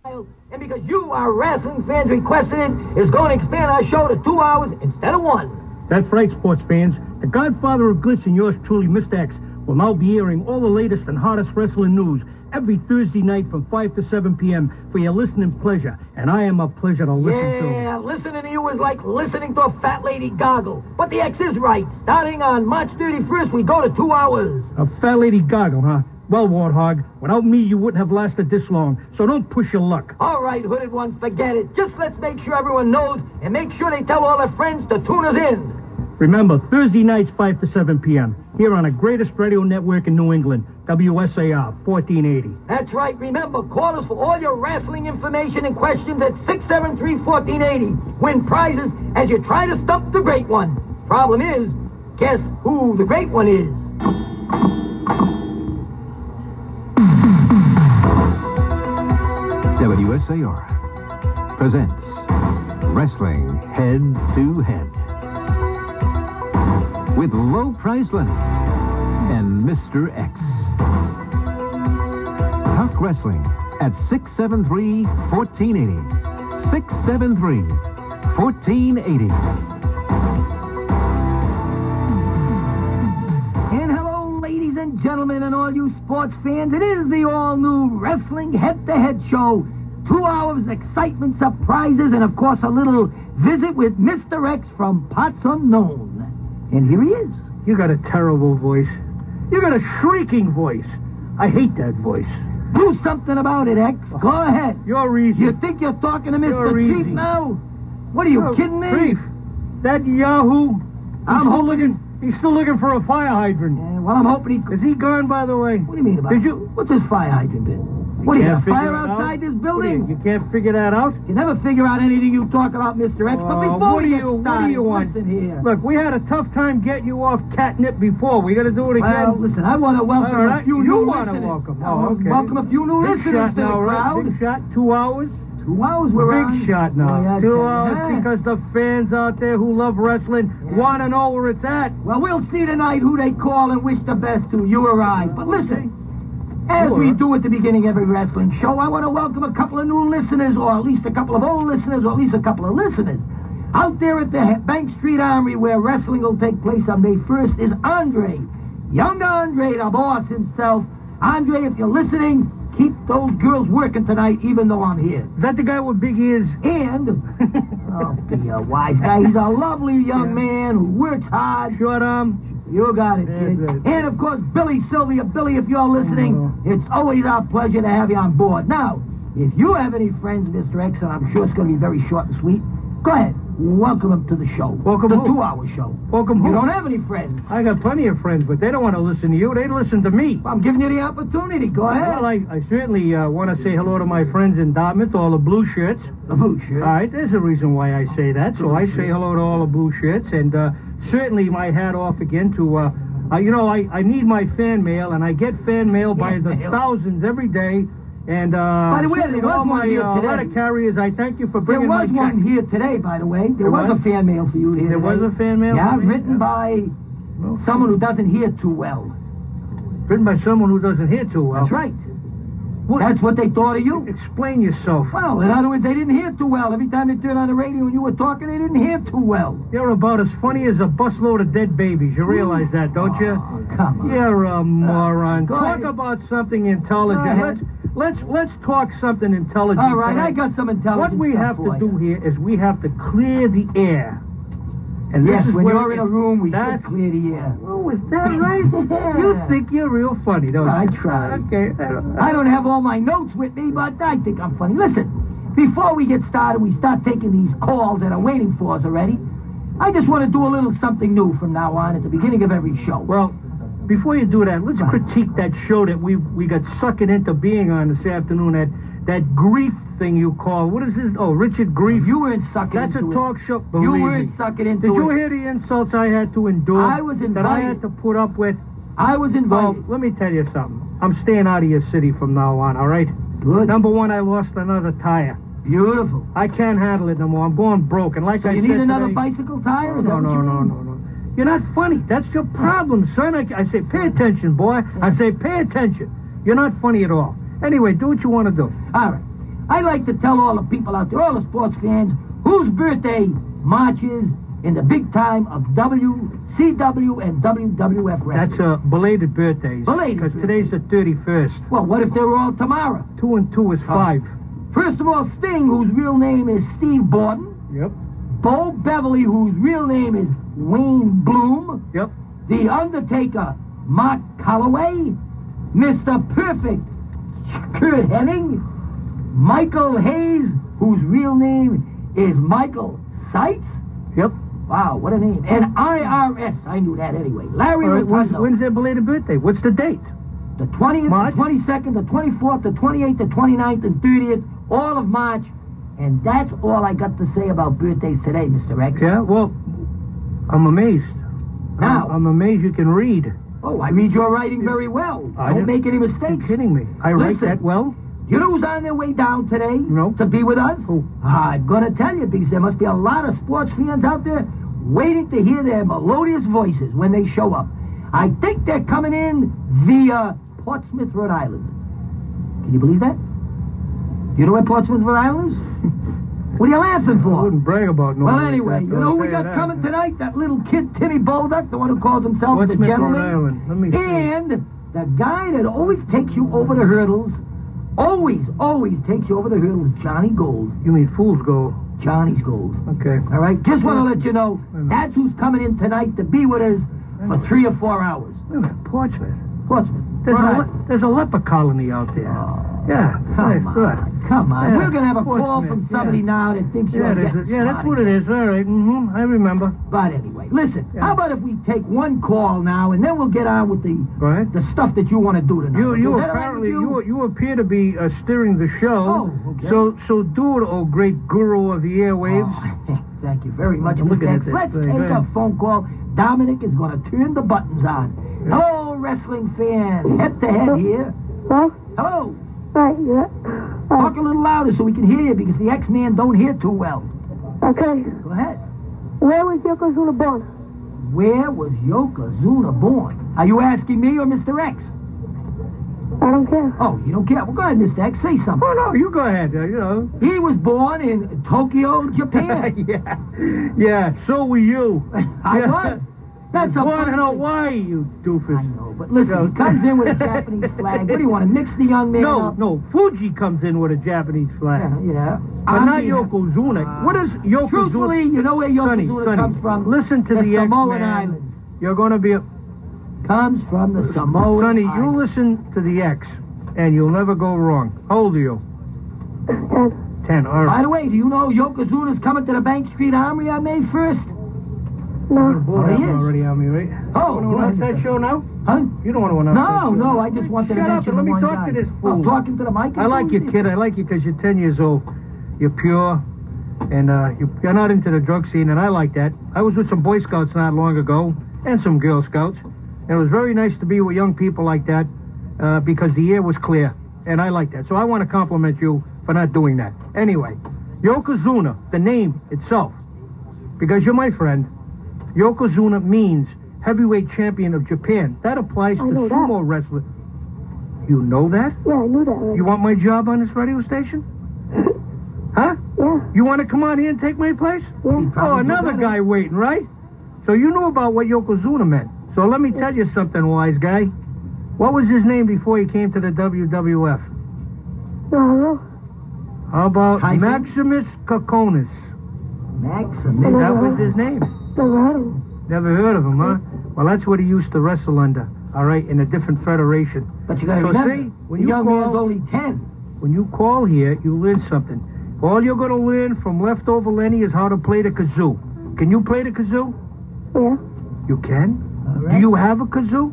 And because you, our wrestling fans, requested it, is going to expand our show to 2 hours instead of 1. That's right, sports fans. The godfather of Goodz and yours truly, Mr. X, will now be airing all the latest and hottest wrestling news every Thursday night from 5 to 7 p.m. for your listening pleasure. And I am a pleasure to listen to. Yeah, listening to you is like listening to a fat lady goggle. But the X is right. Starting on March 31st, we go to 2 hours. A fat lady goggle, huh? Well, Warthog, without me, you wouldn't have lasted this long, so don't push your luck. All right, hooded one, forget it. Just let's make sure everyone knows and make sure they tell all their friends to tune us in. Remember, Thursday nights, 5 to 7 p.m., here on the greatest radio network in New England, WSAR 1480. That's right. Remember, call us for all your wrestling information and questions at 673-1480. Win prizes as you try to stump the great one. Problem is, guess who the great one is? WSAR presents Wrestling Head to Head with Low Price Lenny and Mr. X. Talk Wrestling at 673-1480. 673-1480. And hello, ladies and gentlemen, and all you sports fans. It is the all-new Wrestling Head-to-Head show. 2 hours, excitement, surprises, and, of course, a little visit with Mr. X from parts unknown. And here he is. You got a terrible voice. You got a shrieking voice. I hate that voice. Do something about it, X. Go ahead. You're easy. You think you're talking to Mr. You're Chief easy. now? What are you kidding me? Chief, that Yahoo, he's still looking for a fire hydrant. Yeah, well, I'm hoping Is he gone, by the way? What do you mean about it? What's this fire hydrant bit? What, are you got a fire outside this building? You can't figure that out? You never figure out anything you talk about, Mr. X. But before we get started, what do you want? Listen here. Look, we had a tough time getting you off catnip before. We got to do it again. Well, listen, I want to welcome a few new listeners. You want to welcome. Oh, okay. Welcome a few new listeners to the crowd. Big shot, 2 hours. 2 hours we're on. Big shot now. Oh, yeah, 2 hours because the fans out there who love wrestling want to know where it's at. Well, we'll see tonight who they call and wish the best to, you or I. But listen, as we do at the beginning of every wrestling show, I want to welcome a couple of new listeners, or at least a couple of old listeners, or at least a couple of listeners. Out there at the Bank Street Armory where wrestling will take place on May 1st is Andre. Young Andre, the boss himself. Andre, if you're listening, keep those girls working tonight, even though I'm here. Is that the guy with big ears? And, oh, be a wise guy. He's a lovely young man who works hard. Short arm. You got it, kid. And, of course, Billy Sylvia. Billy, if you're listening, it's always our pleasure to have you on board. Now, if you have any friends, Mr. X, and I'm sure it's going to be very short and sweet, go ahead. Welcome them to the show. Welcome the who? 2 hour show. Welcome You who? don't have any friends. I got plenty of friends, but they don't want to listen to you. They listen to me. I'm giving you the opportunity. Go ahead. Well, I certainly want to say hello to my friends in Dartmouth, all the blue shirts. The blue shirts? All right, there's a reason why I say that. So I say hello to all the blue shirts, and certainly my hat off again to... I need my fan mail, and I get fan mail by the thousands every day. And by the way, there was one here today. Letter carriers, I thank you for bringing my check. There was one here today, by the way. There was a fan mail for you here There today. was a fan mail? Yeah, for me? written by someone who doesn't hear too well. Written by someone who doesn't hear too well? That's right. That's what they thought of you. Explain yourself. Well, in other words, they didn't hear too well. Every time they turned on the radio and you were talking, they didn't hear too well. You're about as funny as a busload of dead babies. You realize that, don't you? Oh, come on. You're a moron. Go Talk ahead. about something intelligent. Let's talk something intelligent. All right, tonight. I got some intelligent What we stuff have for to you. do here is we have to clear the air. And Yes, this is when where you're in a room, we that- should clear the air. Oh, is that right? You think you're real funny, don't you? I try. Okay. I don't have all my notes with me, but I think I'm funny. Listen, before we get started, we start taking these calls that are waiting for us already. I just want to do a little something new from now on at the beginning of every show. Well, before you do that, let's critique that show that we got suckered into being on this afternoon, that grief thing you call. What is this? Oh, Richard Grief. You weren't sucking That's into a talk show. You Believe weren't me. sucking into Did you it. hear the insults I had to endure? I was That I invited. had to put up with? I was Well, invited. let me tell you something. I'm staying out of your city from now on, all right? Good. Number one, I lost another tire. Beautiful. I can't handle it no more. I'm going broke. And like So I you said need another today, bicycle tire? Is that what you mean? You're not funny. That's your problem, son. I say, pay attention, boy. I say, pay attention. You're not funny at all. Anyway, do what you want to do. All right. I like to tell all the people out there, all the sports fans, whose birthday marches in the big time of WCW and WWF wrestling. That's belated birthdays. Belated. Because today's the 31st. Well, what if they were all tomorrow? 2 and 2 is 5. First of all, Sting, whose real name is Steve Borden. Yep. Bo Beverly, whose real name is Wayne Bloom. Yep. The Undertaker, Mark Calloway. Mr. Perfect, Kurt Hennig. Michael Hayes, whose real name is Michael Seitz. Yep. Wow, what a name. And IRS, I knew that anyway. Larry Rotundo. When's their belated birthday? What's the date? The 20th, March? the 22nd, the 24th, the 28th, the 29th, and 30th, all of March. And that's all I got to say about birthdays today, Mr. X. Yeah, well, I'm amazed. Now. I'm amazed you can read. Oh, I read your writing very well. I don't make any mistakes. You're kidding me. I write that well? You know who's on their way down today? No. To be with us? Who? I'm going to tell you, because there must be a lot of sports fans out there waiting to hear their melodious voices when they show up. I think they're coming in via Portsmouth, Rhode Island. Can you believe that? Do you know where Portsmouth, Rhode Island is? What are you laughing for? I wouldn't brag about no. Well, anyway, you know who we got coming tonight? That little kid, Timmy Bolduck, the one who calls himself the gentleman. Rhode Island. Let me see. And the guy that always takes you over the hurdles, always takes you over the hurdles, Johnny Gold. You mean Fool's Gold? Johnny's Gold. Okay. All right? Just want to let you know, that's who's coming in tonight to be with us for 3 or 4 hours. Wait a minute, Portsmouth. Portsmouth. There's a leper colony out there. Oh, yeah. Come on. Yeah, We're going to have a call Portsmouth, from somebody now that thinks you're getting Yeah, that's what it is. All right. I remember. But anyway, listen, how about if we take one call now, and then we'll get on with the stuff that you want to do tonight. You apparently, you appear to be steering the show. Oh, okay. So do it, oh great guru of the airwaves. Oh, thank you very much, I'm looking Mr. at X. this Let's thing, take man. a phone call. Dominic is going to turn the buttons on. Yeah. Hello, wrestling fan. Head to head here. Hello? Hello. Right, yeah. Talk a little louder so we can hear you, because the X-Man don't hear too well. Okay. Go ahead. Where was Yokozuna born? Where was Yokozuna born? Are you asking me or Mr. X? I don't care. Oh, you don't care? Well, go ahead, Mr. X. Say something. Oh, no, you go ahead. He was born in Tokyo, Japan. Yeah, so were you. I was. That's a born in funny thing. Hawaii, you doofus. I know, but listen, he comes in with a Japanese flag. What do you want to mix the young man up? No, Fuji comes in with a Japanese flag. Yeah. But not Yokozuna. What is Yokozuna? Truthfully, you know where Yokozuna comes from? Listen to the Samoan X-Man. Islands. You're going to be Comes from the Samoan Sonny, Islands. you listen to the X, and you'll never go wrong. How old are you? 10. All By right. the way, do you know Yokozuna's coming to the Bank Street Armory on May 1st? No. Oh, he is? already on me, right? Oh, you want to announce that show now? Huh? You don't want to announce that show. No, I just wanted to Shut up mention and let me one talk guy. to this fool. Oh, talking to the mic? I like you, kid. I like you because you're 10 years old. You're pure, and you're not into the drug scene, and I like that. I was with some Boy Scouts not long ago, and some Girl Scouts, and it was very nice to be with young people like that because the air was clear, and I like that. So I want to compliment you for not doing that. Anyway, Yokozuna, the name itself, because you're my friend, Yokozuna means heavyweight champion of Japan. That applies to sumo wrestling. You know that? Yeah, I knew that already. You want my job on this radio station? Huh? Yeah. You want to come on here and take my place? Yeah. Oh, another guy waiting, right? So you knew about what Yokozuna meant. So let me tell you something, wise guy. What was his name before he came to the WWF? No. How about Tyson? Maximus Kokonis? Maximus. That was his name. Never heard of him. Never heard of him, huh? Well, that's what he used to wrestle under, all right, in a different federation. But you got to So remember, see, when the you young call- man's only 10. When you call here, you learn something. All you're going to learn from Leftover Lenny is how to play the kazoo. Can you play the kazoo? Yeah. You can? All right. Do you have a kazoo?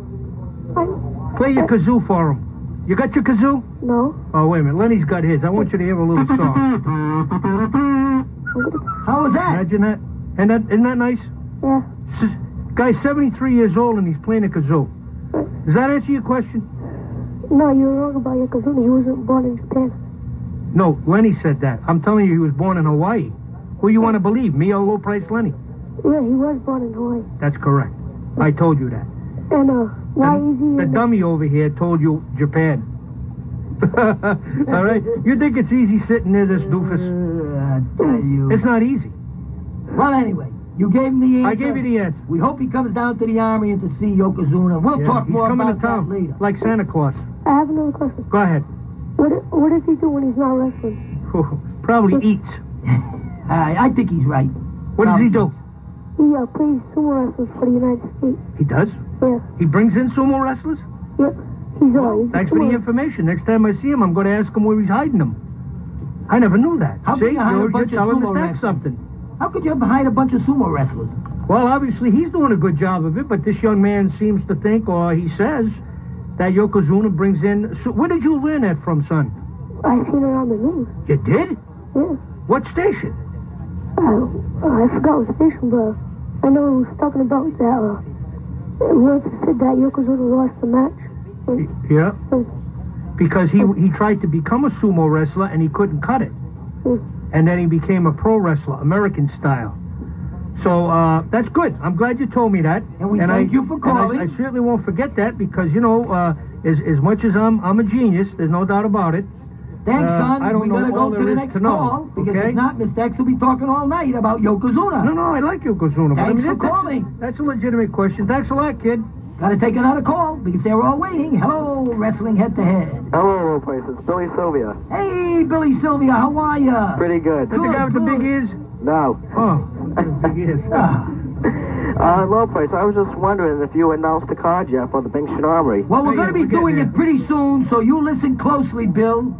Play your kazoo for him. You got your kazoo? No. Oh, wait a minute. Lenny's got his. I want you to hear a little song. How was that? Imagine that. And isn't that nice? Yeah. Guy's 73 years old and he's playing a kazoo. Does that answer your question? No, you're wrong about Yokozuna. He wasn't born in Japan. No, Lenny said that. I'm telling you, he was born in Hawaii. Who you want to believe, me or low-price Lenny? Yeah, he was born in Hawaii. That's correct. I told you that. And, why is he... The dummy over here told you Japan. All right? You think it's easy sitting near this doofus? I tell you. It's not easy. Well, anyway, you gave him the answer. I gave you the answer. We hope he comes down to the Army and to see Yokozuna. We'll talk more coming about to town, that later. like Santa Claus. I have another question. Go ahead. What does he do when he's not wrestling? Probably eats. I think he's right. What does he do? He plays sumo wrestlers for the United States. He does? Yeah. He brings in sumo wrestlers? Yep. He's Thanks for the information. Next time I see him, I'm going to ask him where he's hiding them. I never knew that. How could you hide a bunch of telling sumo us wrestlers? something. How could you hide a bunch of sumo wrestlers? Well, obviously, he's doing a good job of it, but this young man seems to think, or he says, that Yokozuna brings in... So where did you learn that from, son? I seen it on the news. You did? Yeah. What station? I forgot what station, but I know it was talking about that. Once it said that Yokozuna lost the match. Yeah. Because he tried to become a sumo wrestler and he couldn't cut it. And then he became a pro wrestler, American style. So that's good. I'm glad you told me that. And we thank you for calling. I certainly won't forget that because, you know, as much as I'm a genius, there's no doubt about it. Thanks, son. I don't we know got to all go to there the is next to know, call because okay? if not, Mr. X will be talking all night about Yokozuna. No, I like Yokozuna. Thanks for that's calling. That's a legitimate question. Thanks a lot, kid. Got to take another call because they're all waiting. Hello, Wrestling Head to Head. Hello, place. It's Billy Sylvia. Hey, Billy Sylvia, how are ya? Pretty good. That's the guy with the big ears? No. Oh, big ears. Low place. I was just wondering if you announced the card yet for the Bing Armory. Well, we're going to be doing it pretty soon, so you listen closely, Bill.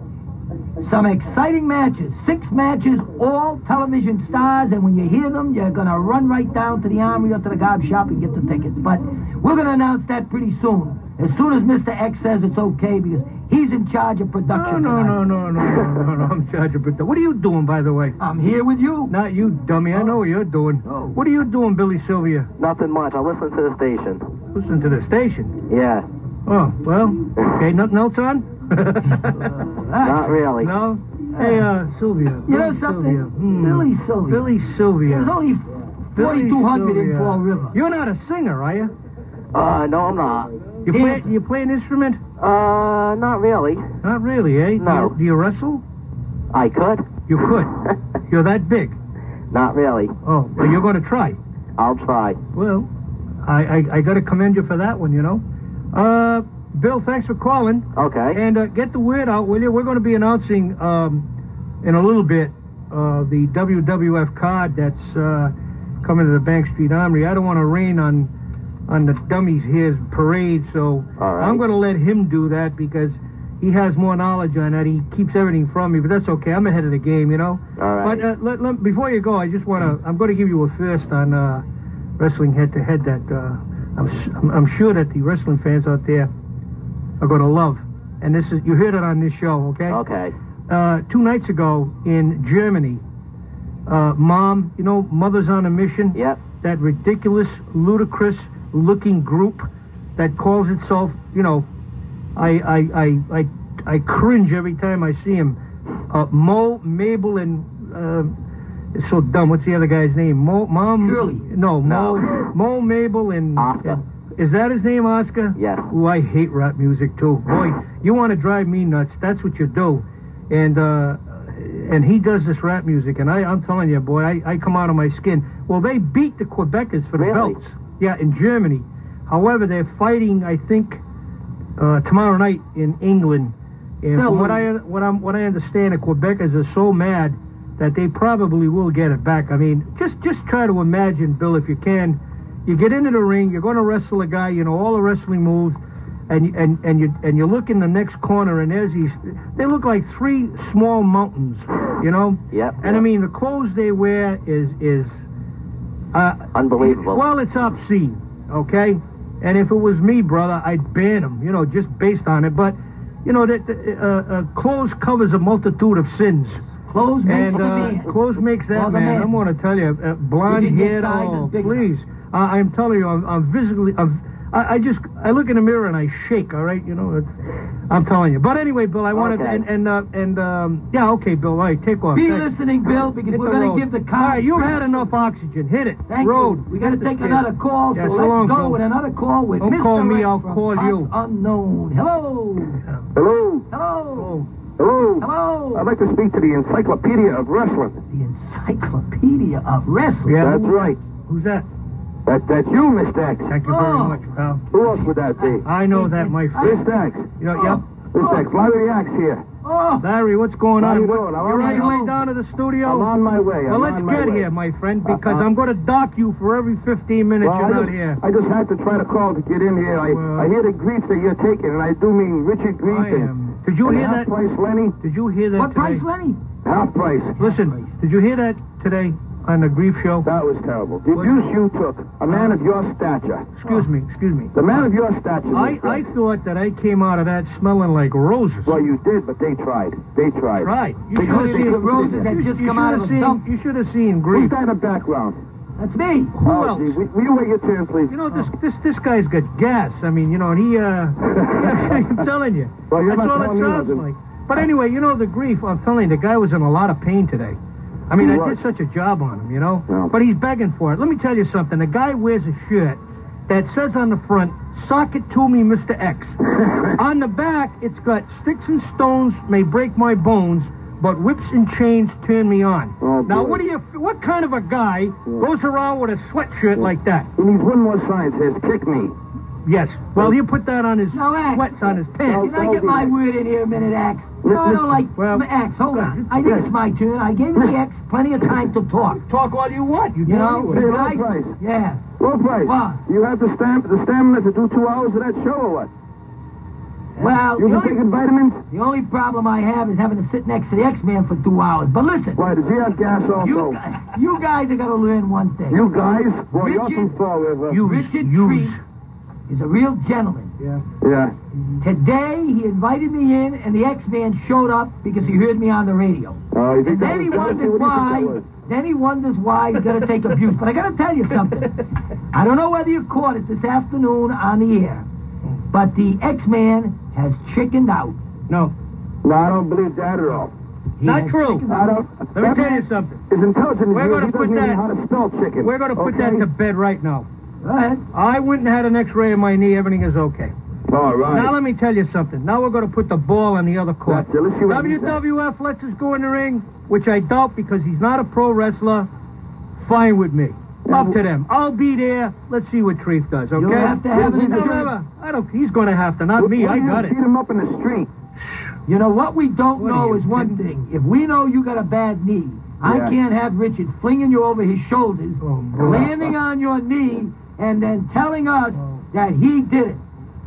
Some exciting matches. 6 matches, all television stars, and when you hear them, you're going to run right down to the Armory or to the Gob shop and get the tickets. But we're going to announce that pretty soon. As soon as Mr. X says it's okay, because he's in charge of production. No, I'm in charge of production. What are you doing, by the way? I'm here with you. Not you, dummy. I know what you're doing. Oh. What are you doing, Billy Sylvia? Nothing much. I listen to the station. Listen to the station. Yeah. Oh, well, okay. Nothing else on? Not really. No? Hey, Sylvia. You know something? Billy Sylvia. Billy Sylvia. There's only 4,200 in Fall River. You're not a singer, are you? No, I'm not. You play an instrument? Not really. Not really, eh? No. Do you wrestle? I could. You could. You're that big. Not really. Oh, well, you're going to try. I'll try. Well, I got to commend you for that one, you know. Bill, thanks for calling. Okay. And get the word out, will you? We're going to be announcing in a little bit the WWF card that's coming to the Bank Street Armory. I don't want to rain on the dummies here's parade, so I'm going to let him do that because he has more knowledge on that. He keeps everything from me, but that's okay. I'm ahead of the game, you know. All right. But before you go, I just want to. I'm going to give you a first on Wrestling Head to Head that I'm sure that the wrestling fans out there are going to love. And this is, you heard it on this show, okay? Okay. 2 nights ago in Germany, Mom, you know, Mothers on a Mission? Yep. That ridiculous, ludicrous-looking group that calls itself, you know, I cringe every time I see him. Mo, Mabel, and it's so dumb. What's the other guy's name? Mom? Curly. No, Mo, Mabel, and Oscar. Is that his name, Oscar? Yes. Oh, I hate rap music too. Boy, you want to drive me nuts. That's what you do. And he does this rap music, and I'm telling you, boy, I come out of my skin. Well, they beat the Quebecers for the Really? belts. Yeah, in Germany. However, they're fighting, I think, tomorrow night in England. And from what I understand, the Quebecers are so mad that they probably will get it back. I mean, just try to imagine, Bill, if you can. You get into the ring, you're going to wrestle a guy, you know, all the wrestling moves, and you look in the next corner, and there's these, they look like 3 small mountains, you know? Yep. And I mean, the clothes they wear is unbelievable. Well, it's obscene, okay? And if it was me, brother, I'd ban them, you know, just based on it. But, you know, clothes covers a multitude of sins. Clothes makes the man. Clothes makes that man. I'm going to tell you, blonde hair. Oh, please. I'm telling you, I'm visibly. I look in the mirror and I shake. All right, you know. I'm telling you. But anyway, Bill, I wanted yeah, okay, Bill. All right, take off. Be listening, Bill, because we're going to give the card. All right, you've had enough oxygen. Hit it. Thank Road. you. We got to take another call, so let's go with another call with Don't Mr. call me, Rick I'll from call Parts you. Unknown. Hello. Hello. Hello. Hello. I'd like to speak to the Encyclopedia of Wrestling. The Encyclopedia of Wrestling? Yeah. That's right. Who's that? That's you, Mr. X. Thank you very much, pal. Who else would that be? I know that, my friend. Mr. X. You know, yep. Mr. X, Larry the Axe here. Oh. Larry, what's going How on? you doing? You ready to way down to the studio? I'm on my way. Well, let's get here, my friend, because I'm going to dock you for every 15 minutes you're not here. I just had to try to call to get in here. I hear the grease that you're taking, and I do mean Richard Grease. Did you hear half that? price, Lenny? Did you hear that What today? price, Lenny? Half price. Listen, did you hear that today on the Grief Show? That was terrible. The abuse you took, a man of your stature. Excuse me. The man of your stature. I thought that I came out of that smelling like roses. Well, you did, but they tried. Right. You should Because have the seen roses had just come out of the dump. You should have seen Who's Grief. that in the background? That's me. Who else? Gee, will you wait your turn, please? You know, this guy's got gas. I mean, you know, and he, I'm telling you. Well, you're That's not all it telling me sounds nothing. like. But anyway, you know, the Grief, I'm telling you, the guy was in a lot of pain today. I mean, He I was. did such a job on him, you know? Yeah. But he's begging for it. Let me tell you something. The guy wears a shirt that says on the front, "Sock it to me, Mr. X." On the back, it's got "Sticks and stones may break my bones, but whips and chains turn me on." Oh, Now, boy. what kind of a guy goes around with a sweatshirt like that? He needs one more sign. It says, "Kick me." Yes. Well, you put that on his No, X. sweats on his pants. Can I get my word in here a minute, Axe? No, I don't like... Well, Axe, hold on. I think it's my turn. I gave the X plenty of time to talk. Talk all you want. You You know? do Hey, it. low guys- price. Yeah. Low price. What? You have the stamina to do 2 hours of that show or what? Well, You the been taking only, vitamins? the only problem I have is having to sit next to the X-Man for 2 hours. But listen, Why, does he have gas also? you guys are going to learn one thing. You guys? Boy, you're Richard- from Fall River. Richard Treat is a real gentleman. Yeah. Today, he invited me in, and the X-Man showed up because he heard me on the radio. Oh, you think And that then he was jealousy? wondered What do you why. think that was? Then he wonders why he's going to take abuse. But I got to tell you something. I don't know whether you caught it this afternoon on the air, but the X-Man has chickened out. No. No, I don't believe that at all. He Not has true. chickened I out. don't. Let me tell you something. Is intelligent as We're you, gonna he put doesn't even that- know how to spell chicken. We're going to put that to bed right now. Go ahead. I went and had an X-ray of my knee. Everything is okay. All right. Now let me tell you something. Now we're going to put the ball on the other court. That's it. Let's see what he says. WWF lets us go in the ring, which I doubt because he's not a pro wrestler. Fine with me. Up to them. I'll be there. Let's see what Treef does, okay? You'll have to have an insurance. Whatever. I don't. He's going to have to, not me. I got it. Beat him up in the street. You know, what we don't What know are you is one kidding? thing. If we know you got a bad knee, I Yeah. can't have Richard flinging you over his shoulders, Oh, boy. landing on your knee, and then telling us that he did it.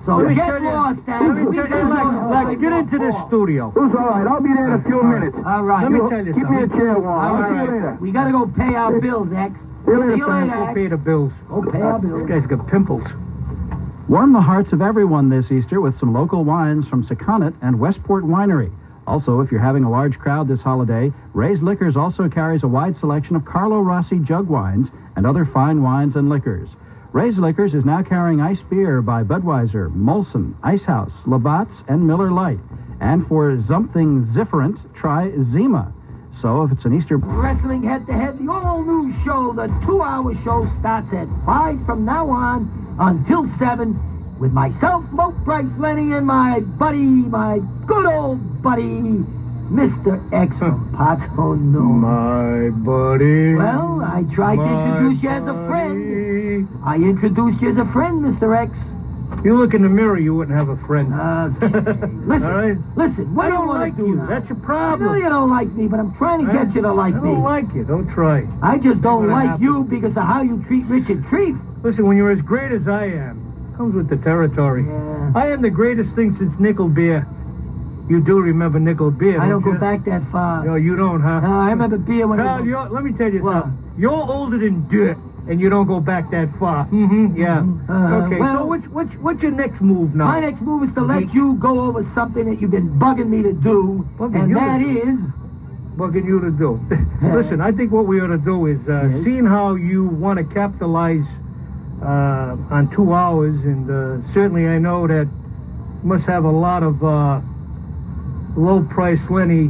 So Let me get tell you- lost, Let Axe. me tell you, Lex, get into this studio. Who's all right? I'll be there in a few minutes. All right. Let me tell you Keep me a something. chair warm. All I'll see right. you later. We got to go pay our bills, X. See you later, See you son. later, Go pay X. the bills. Go pay our bills. This guy's got pimples. Warm the hearts of everyone this Easter with some local wines from Sakonnet and Westport Winery. Also, if you're having a large crowd this holiday, Ray's Liquors also carries a wide selection of Carlo Rossi jug wines and other fine wines and liquors. Ray's Liquors is now carrying ice beer by Budweiser, Molson, Icehouse, Labatt's, and Miller Lite. And for something different, try Zima. So if it's an Easter... Wrestling Head-to-Head, the all-new show. The 2-hour show starts at 5 from now on until 7 with myself, Low Price Lenny, and my buddy, my good old buddy, Mr. X from Pato No. My buddy. Well, I tried to introduce you as a friend. I introduced you as a friend, Mr. X. You look in the mirror, you wouldn't have a friend. Okay. Listen, All right. listen, what I do you don't want like to do you. now? That's your I know problem. you don't like me, but I'm trying to get you to like I me. don't like you. Don't try. I just don't What like happened? you because of how you treat Richard Treef. Listen, when you're as great as I am, comes with the territory. Yeah. I am the greatest thing since Nickel Beer. You do remember Nickel Beer, I don't go you? back that far. No, you don't, huh? No, I remember beer when Pal, it was... let me tell you What? something. You're older than dirt, and you don't go back that far. Mm-hmm, yeah. Okay, well- so what's your next move now? My next move is to let you go over something that you've been bugging me to do, Bugging and you that to is... Bugging you to do. Listen, I think what we ought to do is, seeing how you want to capitalize on 2 hours, and certainly I know that you must have a lot of low-price Lenny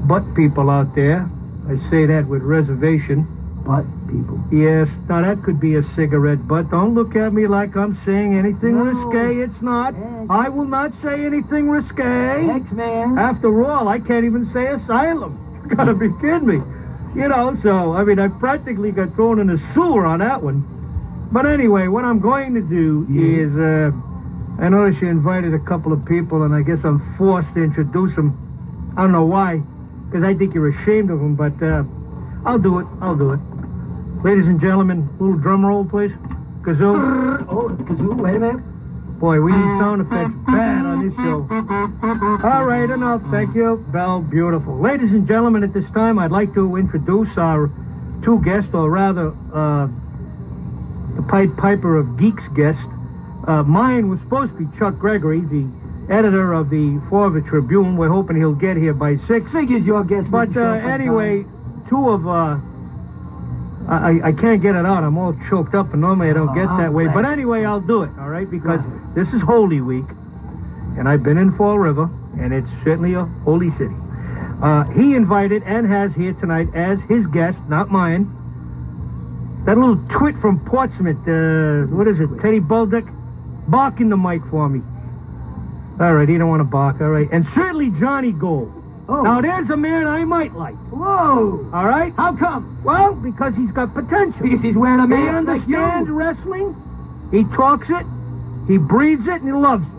butt people out there. I say that with reservation. But people. Yes, now that could be a cigarette, but don't look at me like I'm saying anything No. risque. It's not. X. I will not say anything risque. X-Man. After all, I can't even say asylum. You gotta be kidding me. You know, so, I mean, I practically got thrown in the sewer on that one. But anyway, what I'm going to do is, I noticed you invited a couple of people, and I guess I'm forced to introduce them. I don't know why, because I think you're ashamed of them, but I'll do it. Ladies and gentlemen, little drum roll, please. Kazoo. Oh, kazoo, wait a minute. Boy, we need sound effects bad on this show. All right, enough. Thank you. Bell, beautiful. Ladies and gentlemen, at this time, I'd like to introduce our two guests, or rather, the Pied Piper of Geeks guest. Mine was supposed to be Chuck Gregory, the editor of the Florida Tribune. We're hoping he'll get here by 6. Figures your guest. But anyway, two of... I can't get it out. I'm all choked up, and normally I don't get that way. But anyway, I'll do it, all right? Because this is Holy Week, and I've been in Fall River, and it's certainly a holy city. He invited and has here tonight as his guest, not mine, that little twit from Portsmouth. What is it, Teddy Bolduc? Bark in the mic for me. All right, he don't want to bark, all right. And certainly Johnny Gold. Oh. Now, there's a man I might like. Whoa. All right? How come? Well, because he's got potential. Because he's wearing a He mask like understands you. wrestling, he talks it, he breathes it, and he loves it.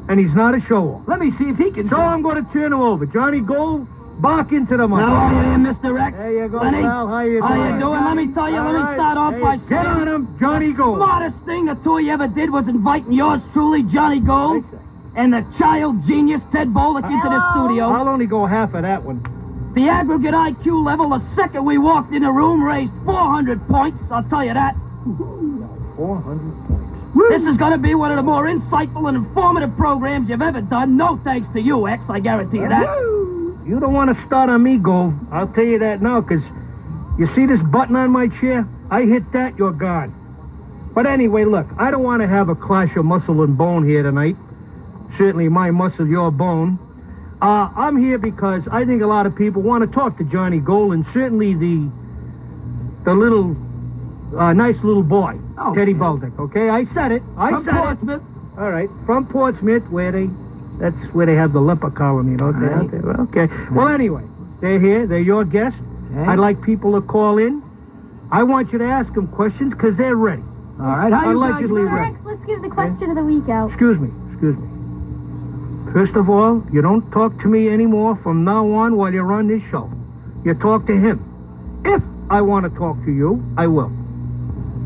And he's not a show-off. Let me see if he can... So I'm going to turn him over. Johnny Gold, bark into the mic. How are you there, Mr. X? There you go, Lenny? pal. How you doing? How you doing? Let me tell you, All let me right. start off Hey, by get saying... on him, Johnny Gold. The smartest thing the two of you ever did was inviting yours truly, Johnny Gold, and the child genius, Ted Bolduc, into the studio. I'll only go half of that one. The aggregate IQ level, the second we walked in the room, raised 400 points, I'll tell you that. 400 points. This is going to be one of the more insightful and informative programs you've ever done. No thanks to you, X, I guarantee you that. You don't want to start on me, Gold. I'll tell you that now, because you see this button on my chair? I hit that, you're gone. But anyway, look, I don't want to have a clash of muscle and bone here tonight. Certainly my muscle, your bone. I'm here because I think a lot of people want to talk to Johnny Gold, and certainly the little, nice little boy, Teddy Bolduc, okay? I said it. From Portsmouth. All right, from Portsmouth, that's where they have the leper colony, Right. Okay. Well, anyway, they're here. They're your guests. Okay. I'd like people to call in. I want you to ask them questions because they're ready. All right, how you Allegedly guys? ready. Rex, let's give the question of the week out. Excuse me. First of all, you don't talk to me anymore from now on while you're on this show. You talk to him. If I want to talk to you, I will.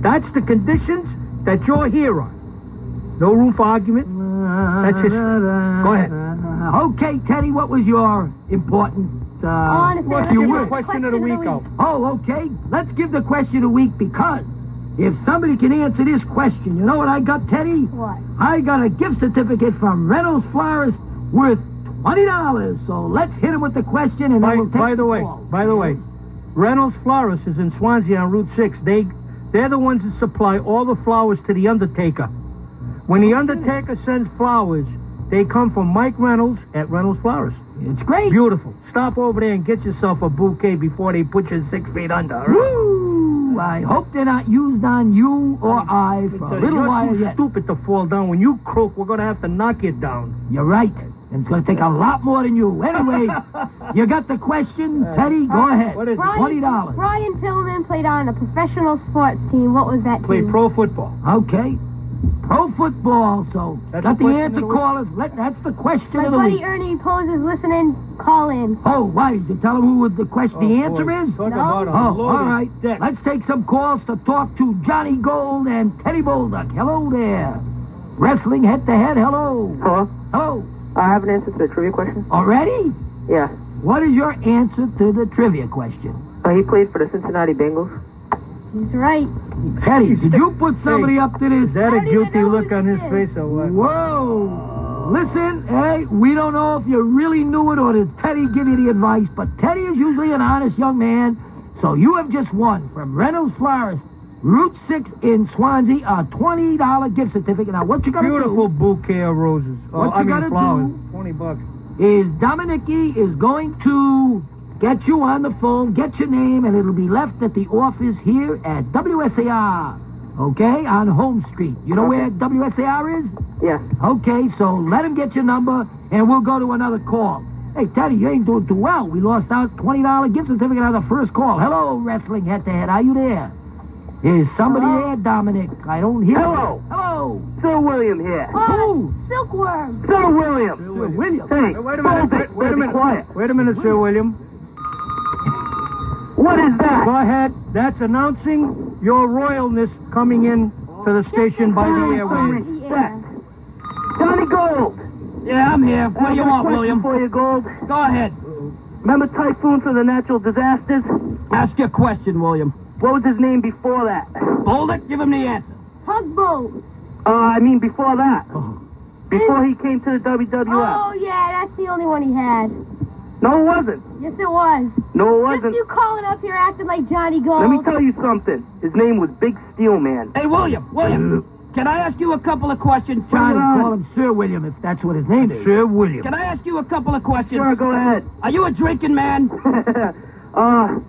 That's the conditions that you're here on. No room for argument. That's history. Go ahead. Okay, Teddy, what was your important... Honestly, what let's you give were? the question of the week out. Oh, okay. Let's give the question of the week because if somebody can answer this question, you know what I got, Teddy? What? I got a gift certificate from Reynolds Flowers worth $20. So let's hit him with the question, and then we'll take By the way, Reynolds Flowers is in Swansea on Route 6. They're the ones that supply all the flowers to the Undertaker. When the Undertaker sends flowers, they come from Mike Reynolds at Reynolds Flowers. It's great. Beautiful. Stop over there and get yourself a bouquet before they put you 6 feet under. All right? Woo! I hope they're not used on you or I for a little while You're too yet. stupid to fall down. When you croak, we're going to have to knock you down. You're right. And it's going to take a lot more than you. Anyway, you got the question, Teddy? Go ahead. What is it? $20. Brian Pillman played on a professional sports team. What was that Play team? pro football. Okay. Pro football, so That's got the the question answer, of the week? callers. That's the question My of the buddy week. Ernie Pose is listening. Call in. Oh, why? Did you tell him who the question, the answer is? Talk No. about a Oh, loaded all right. deck. Let's take some calls to talk to Johnny Gold and Teddy Bolduc. Hello there. Wrestling head-to-head. Hello. Hello? Hello. I have an answer to the trivia question. Already? Yeah. What is your answer to the trivia question? He played for the Cincinnati Bengals. He's right. Teddy, did you put somebody up to this? Is that I a don't even guilty know look who on this his is. face or what? Whoa. Listen, hey, we don't know if you really knew it or did Teddy give you the advice, but Teddy is usually an honest young man, so you have just won from Reynolds Flowers, Route 6 in Swansea, a $20 gift certificate. Now, what you gotta Beautiful bouquet of roses. What you gotta flowers. do- $20. is Dominiki is going to get you on the phone, get your name, and it'll be left at the office here at WSAR. Okay, on Home Street. You know where WSAR is? Yeah. Okay, so let him get your number, and we'll go to another call. Hey, Teddy, you ain't doing too well. We lost out $20 gift certificate on the first call. Hello, Wrestling Head-to-Head. Are you there? Is somebody there, Dominic? I don't hear Hello. you. Hello. Sir William here. Who? Silkworm. Sir William. Sir William. Hey, Wait a minute. Wait a minute. Quiet. Wait a minute, Sir William. What is that? Go ahead. That's announcing your royalness coming in to the station by the airways. Respect. Johnny Gold. Yeah, I'm here. What do you want, William? For you, Gold. Go ahead. Remember Typhoon for the natural disasters? Ask your question, William. What was his name before that? Hold it. Give him the answer. Tugboat. I mean before that. Before he came to the WWF. Oh, yeah, that's the only one he had. No, it wasn't. Yes, it was. No, it Just wasn't. you calling up here acting like Johnny Gold. Let me tell you something. His name was Big Steel Man. Hey, William. Can I ask you a couple of questions? Johnny, call him Sir William if that's what his name is. Sir William. Can I ask you a couple of questions? Sure, go ahead. Are you a drinking man? Not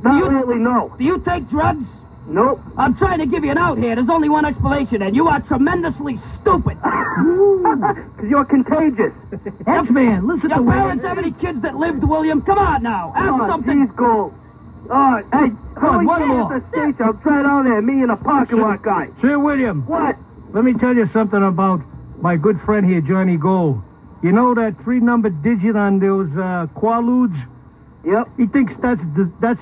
really, no. Do you take drugs? Nope. I'm trying to give you an out here. There's only one explanation, and you are tremendously stupid. Because you're contagious. X-Man, listen to Your William. parents have any kids that lived, William? Come on now. Ask something. Please, Gold. Hey, Come on, one more. at the station. I'll try it on there. Me and a parking lot guy. Sir William. What? Let me tell you something about my good friend here, Johnny Gold. You know that 3-number digit on those Quaaludes? Yep. He thinks that's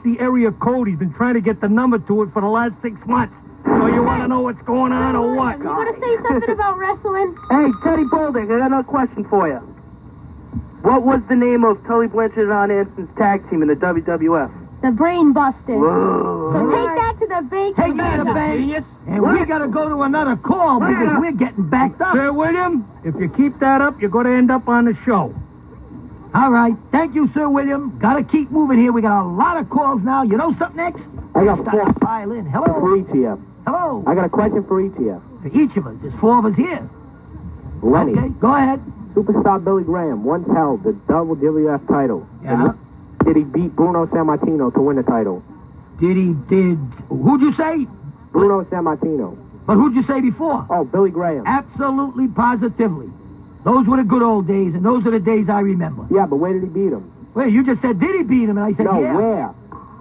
the area code. He's been trying to get the number to it for the last 6 months. So you want to know what's going on or what? You want to say something about wrestling? Hey, Teddy Boldick, I got another question for you. What was the name of Tully Blanchard and Arn Anderson's tag team in the WWF? The Brain Busters. Whoa. So take that to the bank. Take that to the bank. And we got to go to another call because we're getting backed up. Sir William, if you keep that up, you're going to end up on the show. All right. Thank you, Sir William. Got to keep moving here. We got a lot of calls now. You know something next? I got Start to pile in. Hello. for each of you. Hello. I got a question for each of you. For each of us. There's 4 of us here. Lenny, Okay, go ahead. superstar Billy Graham once held the WWF title. Yeah. Did he beat Bruno Sammartino to win the title? Who'd you say? Bruno Sammartino. But who'd you say before? Oh, Billy Graham. Absolutely, positively. Those were the good old days, and those are the days I remember. Yeah, but where did he beat him? Wait, you just said, did he beat him? And I said, No, yeah. where?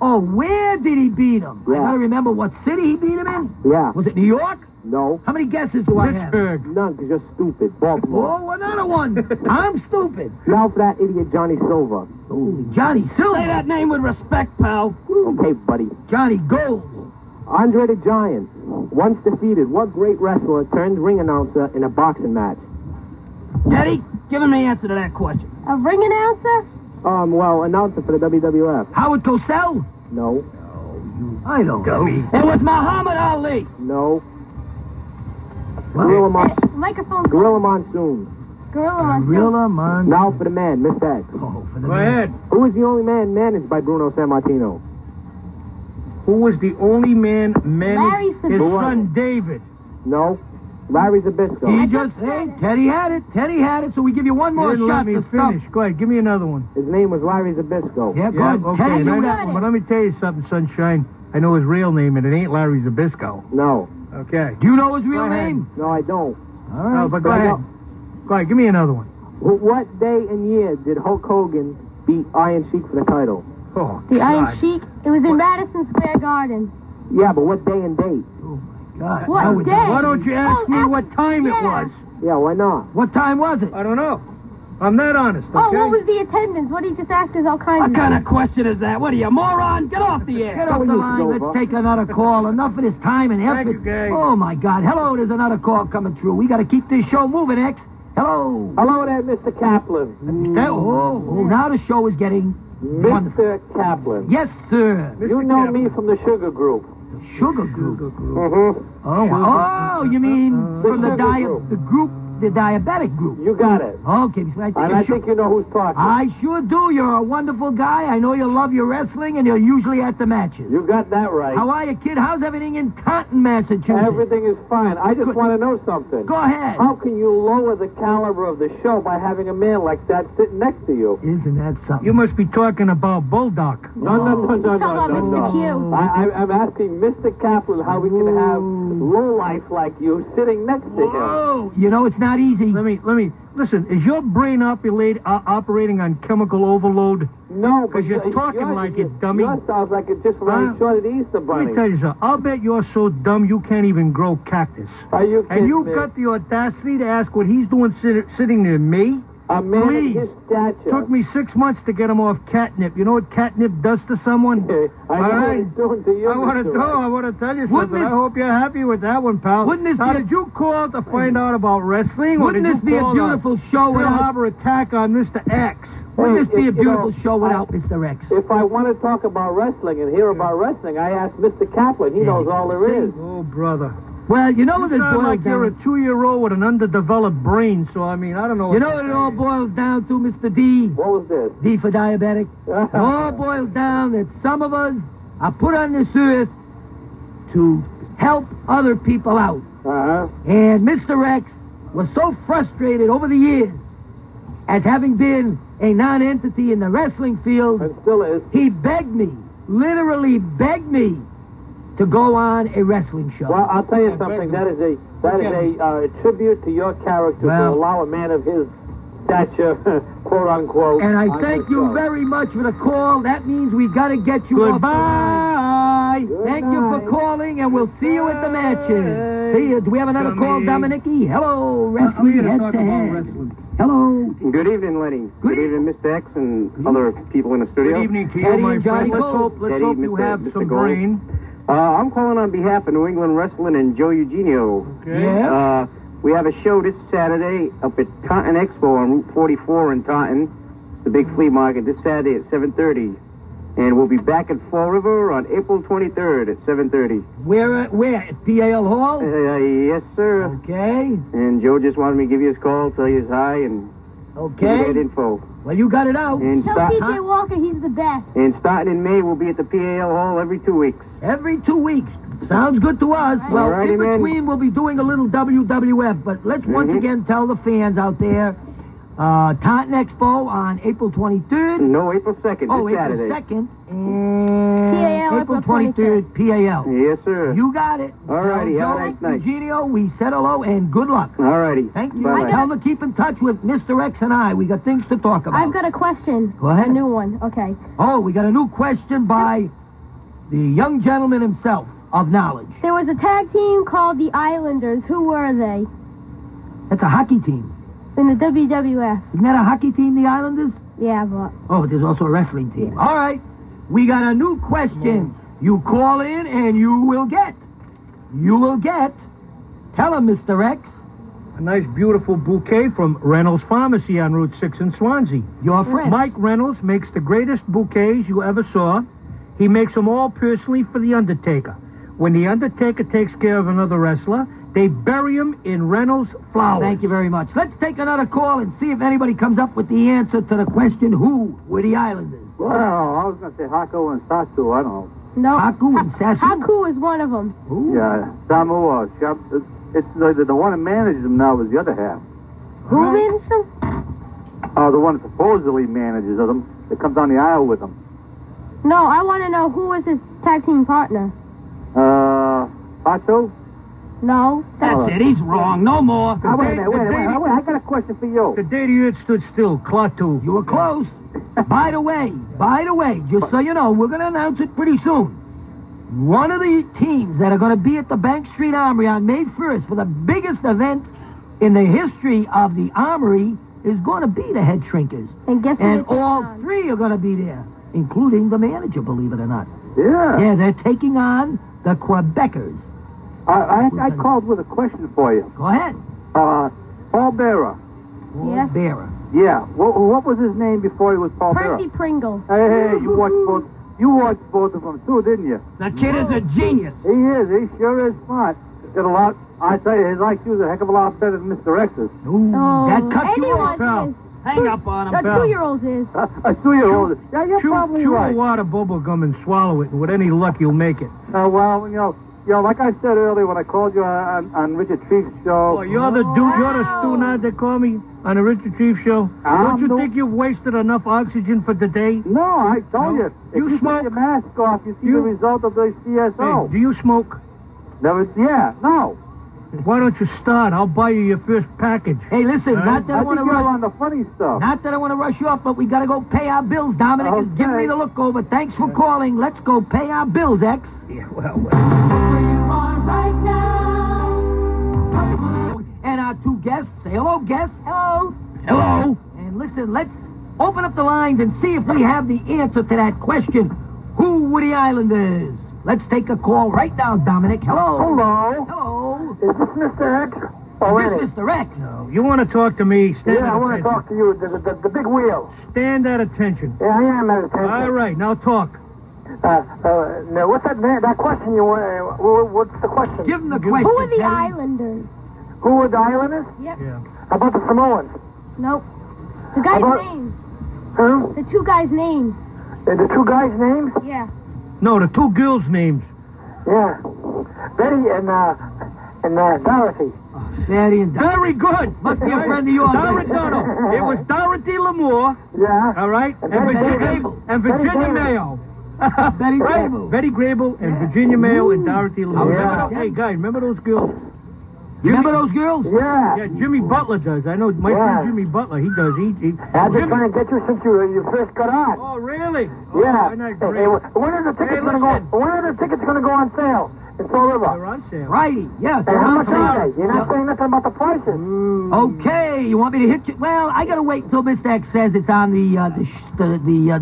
Oh, where did he beat him? Yeah. I gotta remember what city he beat him in. Yeah. Was it New York? No. How many guesses do I have? Pittsburgh. None, because you're stupid. Baltimore. Oh, another one. I'm stupid. Now for that idiot Johnny Silva. Ooh, Johnny Silver. Say that name with respect, pal. Okay, buddy. Johnny Gold. Andre the Giant once defeated what great wrestler turned ring announcer in a boxing match? Teddy, give him the answer to that question. A ring announcer? Well, announcer for the WWF. Howard Cosell? No. I don't know. It was Muhammad Ali. No. What? Microphone's Gorilla Monsoon. Gorilla Monsoon. Gorilla Monsoon. Now for the man, Mr. X. Oh, for the Go man. ahead. Who was the only man managed by Bruno Sammartino? Who was the only man Larry managed his Sabine. son David? No. Larry Zbyszko. He just said Teddy had it. Teddy had it, so we give you one You more didn't shot let me to stop. finish. Go ahead, give me another one. His name was Larry Zbyszko. Yeah, go ahead. okay. Teddy knew got that. it. But let me tell you something, Sunshine. I know his real name, and it ain't Larry Zbyszko. No. Okay. Do you know his real Go ahead. name? No, I don't. All right. No, but go ahead. Go ahead, give me another one. What day and year did Hulk Hogan beat Iron Sheik for the title? Oh, The God. Iron Sheik? It was in Madison Square Garden. Yeah, but what day and date? God, What now we- day? Why don't you ask Oh, me ask- what time yeah. it was? Yeah, why not? What time was it? I don't know. I'm that honest, okay? Oh, what was the attendance? What did he just ask us all kinds What of kind of question is that? What are you, moron? Get off the air. Get off the you, line. Silver. Let's take another call. Enough of this time and effort. Thank you, Gay. Oh, my God. Hello, there's another call coming through. We got to keep this show moving, X. Hello. Hello there, Mr. Kaplan. Now the show is getting wonderful. Mr. Kaplan. Yes, sir. You know me from the Sugar Group. Sugar Group. Mm-hmm. Oh, you mean from the Sugar diet, Group. the group the diabetic group. You got it. Okay, so I think you know who's talking. I sure do. You're a wonderful guy. I know you love your wrestling, and you're usually at the matches. You got that right. How are you, kid? How's everything in Taunton, Massachusetts? Everything is fine. I just want to know something. Go ahead. How can you lower the caliber of the show by having a man like that sitting next to you? Isn't that something? You must be talking about Bulldog. No. He's talking about Mr. Q. I'm asking Mr. Kaplan how we can have lowlife like you sitting next to him. Oh, you know, it's not easy. Let me, listen, is your brain operating on chemical overload? No, because you're talking like it, dummy. Yours sounds like it just ran short of the Easter Bunny. Let me tell you something. I'll bet you're so dumb you can't even grow cactus. Are you kidding And you've me? got the audacity to ask what he's doing sitting near me? A man Please. of his stature. Took me 6 months to get him off catnip. You know what catnip does to someone? I know what it's doing to you. I want to tell you something. I hope you're happy with that one, pal. Wouldn't this now, be did you call to find out about wrestling? Wouldn't this be a beautiful show Pearl without... Harbor attack on Mr. X? Wouldn't this be a beautiful show without Mr. X? If I want to talk about wrestling and hear about wrestling, I ask Mr. Kaplan. He knows all there is. Oh, brother. Well, you know what it sound boils like you're a down. 2-year-old with an underdeveloped brain, so I mean, I don't know. You know what it all boils down to, Mr. D? What was this? D for diabetic. It all boils down that some of us are put on this earth to help other people out. Uh-huh. And Mr. X was so frustrated over the years as having been a non-entity in the wrestling field. And still is. He begged me, literally begged me, to go on a wrestling show. Well, I'll tell you something. That is a tribute to your character to allow a man of his stature, quote unquote. And I thank you very much for the call. That means we got to get you off the line. Thank you for calling, and we'll see you at the matches. See you. Do we have another call, Dominicky? Hello, wrestling head to head. Hello. Good evening, Lenny. Good evening, Mr. X and other people in the studio. Good evening to you, my friend. Let's hope you have some brain. I'm calling on behalf of New England Wrestling and Joe Eugenio. Okay. Yeah. We have a show this Saturday up at Taunton Expo on Route 44 in Taunton, the big flea market, this Saturday at 7:30. And we'll be back at Fall River on April 23rd at 7:30. Where? At PAL Hall? Yes, sir. Okay. And Joe just wanted me to give you his call, tell you his hi, and give you that info. Well, you got it out. And Tell P.J. Walker he's the best. And starting in May, we'll be at the PAL Hall every 2 weeks. Every 2 weeks. Sounds good to us. Right. Well, Alrighty, in between, we'll be doing a little WWF. But let's once again tell the fans out there, Taunton Expo on April 23rd. No, April 2nd, Oh, this April Saturday. 2nd. And PAL, April 23rd, PAL. Yes, sir. You got it. Alrighty, Tell have a nice night. Eugenio, we said hello and good luck. Alrighty. Thank you. Bye-bye. Tell them to keep in touch with Mr. X and I. We got things to talk about. I've got a question. Go ahead. A new one. Okay. Oh, we got a new question by the young gentleman himself of knowledge. There was a tag team called the Islanders. Who were they? That's a hockey team. In the WWF. Isn't that a hockey team, the Islanders? Yeah, but... Oh, there's also a wrestling team. All right. We got a new question. You call in and you will get. You will get. Tell him, Mr. X. A nice, beautiful bouquet from Reynolds Pharmacy on Route 6 in Swansea. Your friend. Mike Reynolds makes the greatest bouquets you ever saw. He makes them all personally for The Undertaker. When The Undertaker takes care of another wrestler, they bury him in Reynolds flowers. Thank you very much. Let's take another call and see if anybody comes up with the answer to the question, who were the Islanders? Well, I was going to say Haku and Sasu. I don't know. No. Haku and Sasu? Haku is one of them. Ooh. Yeah, Samoa. It's the one that manages them now is the other half. Who managed them? The one that supposedly manages them. That comes down the aisle with them. No, I want to know who was his tag team partner. Pacho? No. That's it. He's wrong. No more. Wait a minute. I got a question for you. The day the earth stood still, Klaatu. You were close. By the way, just so you know, we're going to announce it pretty soon. One of the teams that are going to be at the Bank Street Armory on May 1st for the biggest event in the history of the Armory is going to be the Head Shrinkers. And guess who And it's all on? three are going to be there, including the manager, believe it or not. Yeah. Yeah, they're taking on the Quebecers. I called with a question for you. Go ahead. Paul Bearer. Yes. Bearer. Yeah. What was his name before he was Paul Bearer? Percy Pringle. Hey, you watched both of them too, didn't you? The kid is a genius. He is. He sure is smart. Got a lot I tell you, his IQ is a heck of a lot better than Mr. X's. Ooh, that cuts you off, anyone is. Hang up on him, A pal. 2-year-old is. A 2-year-old. Yeah, you're probably chew right. a wad of bubble gum and swallow it, and with any luck, you'll make it. Well, you know, like I said earlier when I called you on Richard Chief's show. Oh, you're the student they call me on the Richard Chief show. Don't you think you've wasted enough oxygen for the day? No, I told you. If You you smoke? take your mask off, you see the result of the CSO. Hey, do you smoke? No. Why don't you start? I'll buy you your first package. Hey, listen, not that I want to you're rush. on the funny stuff. Not that I want to rush you off, but we got to go pay our bills. Dominic is giving me the look over. Thanks for calling. Let's go pay our bills, X. Yeah, well. And our two guests. Say hello, guests. Hello. Hello. And listen, let's open up the lines and see if we have the answer to that question. Who were the Islanders? Let's take a call right now, Dominic. Hello. Hello. Hello. Is this Mr. X? Is this Mr. X? No, you want to talk to me? Stand Yeah, at I want to attention. talk to you. The big wheel. Stand at attention. Yeah, I am at attention. All right, now talk. Now, what's that question you want? What's the question? Give him the question. Who are the Teddy. Islanders? Who are the Islanders? Yep. Yeah. How about the Samoans? Nope. The guys' How about- names. Huh? The two guys' names. The two guys' names? Yeah. No, the two girls' names. Yeah. Betty and Dorothy. Daddy and Very good. Must be a friend of yours. Dorothy, no. It was Dorothy Lamour, Yeah. all right? And And Betty Virginia, Grable. and Betty Virginia Grable. Mayo. Betty Grable. Betty Grable and Virginia Mayo and Dorothy Lamour. Yeah. Hey, guys, remember those girls? Remember those girls? Yeah. Yeah, Jimmy Butler does. I know my Yeah. friend Jimmy Butler. He does. I've been trying to get you since you first got on. Oh, really? Yeah. Oh, Hey, great. when are the tickets Hey, going to go? listen. When are the tickets going to go on sale in Fall They're River? on sale. Righty. Yeah. Hey, how much they're on are sale. they? You're not saying nothing about the prices. Okay, you want me to hit you? Well, I gotta wait until Mr. X says it's on the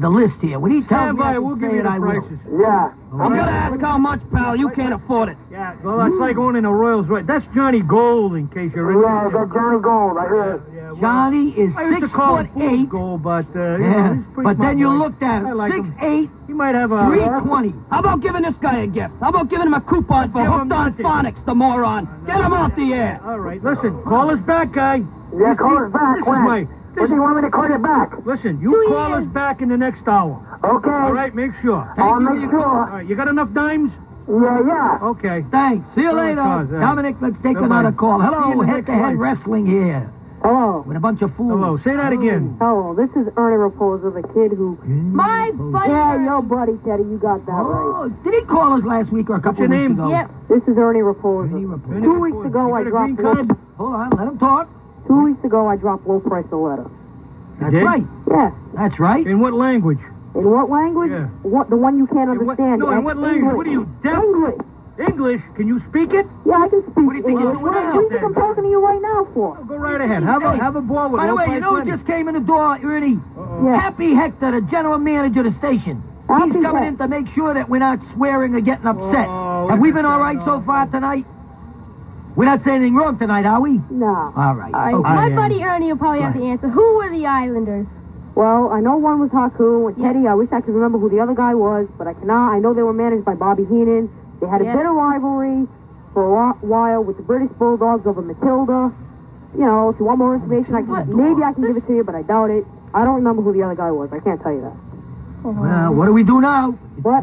list here. When he tells Stand me I by. can We'll say give you it, the I will. prices. Yeah. I'm gonna ask how much, pal. You can't afford it. Yeah, well, that's like owning a Royals right. That's Johnny Gold, in case you're Yeah, interested. that Johnny Gold. I heard. Yeah, well, Johnny is I used to call him 6'8". Gold, but you know, Yeah, he's pretty but then you boy. looked at I him. like him. 6'8", He might have a 320. How about giving this guy a gift? How about giving him a coupon for Give him Hooked on nothing. Phonics, the moron? Get him off the air. All right, listen, call us back, guy. Yeah, call us back. This When? is my. When do you want me to call you back? Listen, you 2 call us years. back in the next hour. Okay. All right, make sure. I'll Thank you for make your All sure. right, you got enough dimes? Yeah. Okay. Thanks. See you All right, later. cuz, Dominic, let's take Goodbye. another call. See you in Hello, the head-to-head next life. wrestling here. Hello. With a bunch of fools. Hello, say that again. Hello, this is Ernie Raposa, the kid who... My buddy. Yeah, your buddy, Teddy, you got that right. Oh, did he call us last week or a couple your weeks name? ago? Yep. This is Ernie Raposa. Ernie Raposa. 2 weeks ago, You I got a green dropped... card? Hold on, let him talk. 2 weeks ago, I dropped Low Price a letter. That's did? right. Yeah. That's right. In what language? In what language? Yeah. What, the one you can't In what- understand. no, in That's what language? English. What are you, deaf? English. English? Can you speak it? Yeah, I can speak What do you think English. you're doing now, What do you think I'm then? talking to you right now for? Go right ahead. Have a ball with By the Low way, Price you know who Lenny. just came in the door, Ernie? Yeah. Happy Hector, the general manager of the station. Happy He's coming in Hector. to make sure that we're not swearing or getting upset. Oh, Have we look been at all that. right so far tonight? We're not saying anything wrong tonight, are we? No. All right. I- Okay. My am. buddy Ernie will probably have the answer. Who were the Islanders? Well, I know one was Haku and Teddy. I wish I could remember who the other guy was, but I cannot. I know they were managed by Bobby Heenan. They had a Yeah. bitter rivalry for a while with the British Bulldogs over Matilda. You know, if you want more information, maybe I can give it to you, but I doubt it. I don't remember who the other guy was. I can't tell you that. Well, what do we do now? But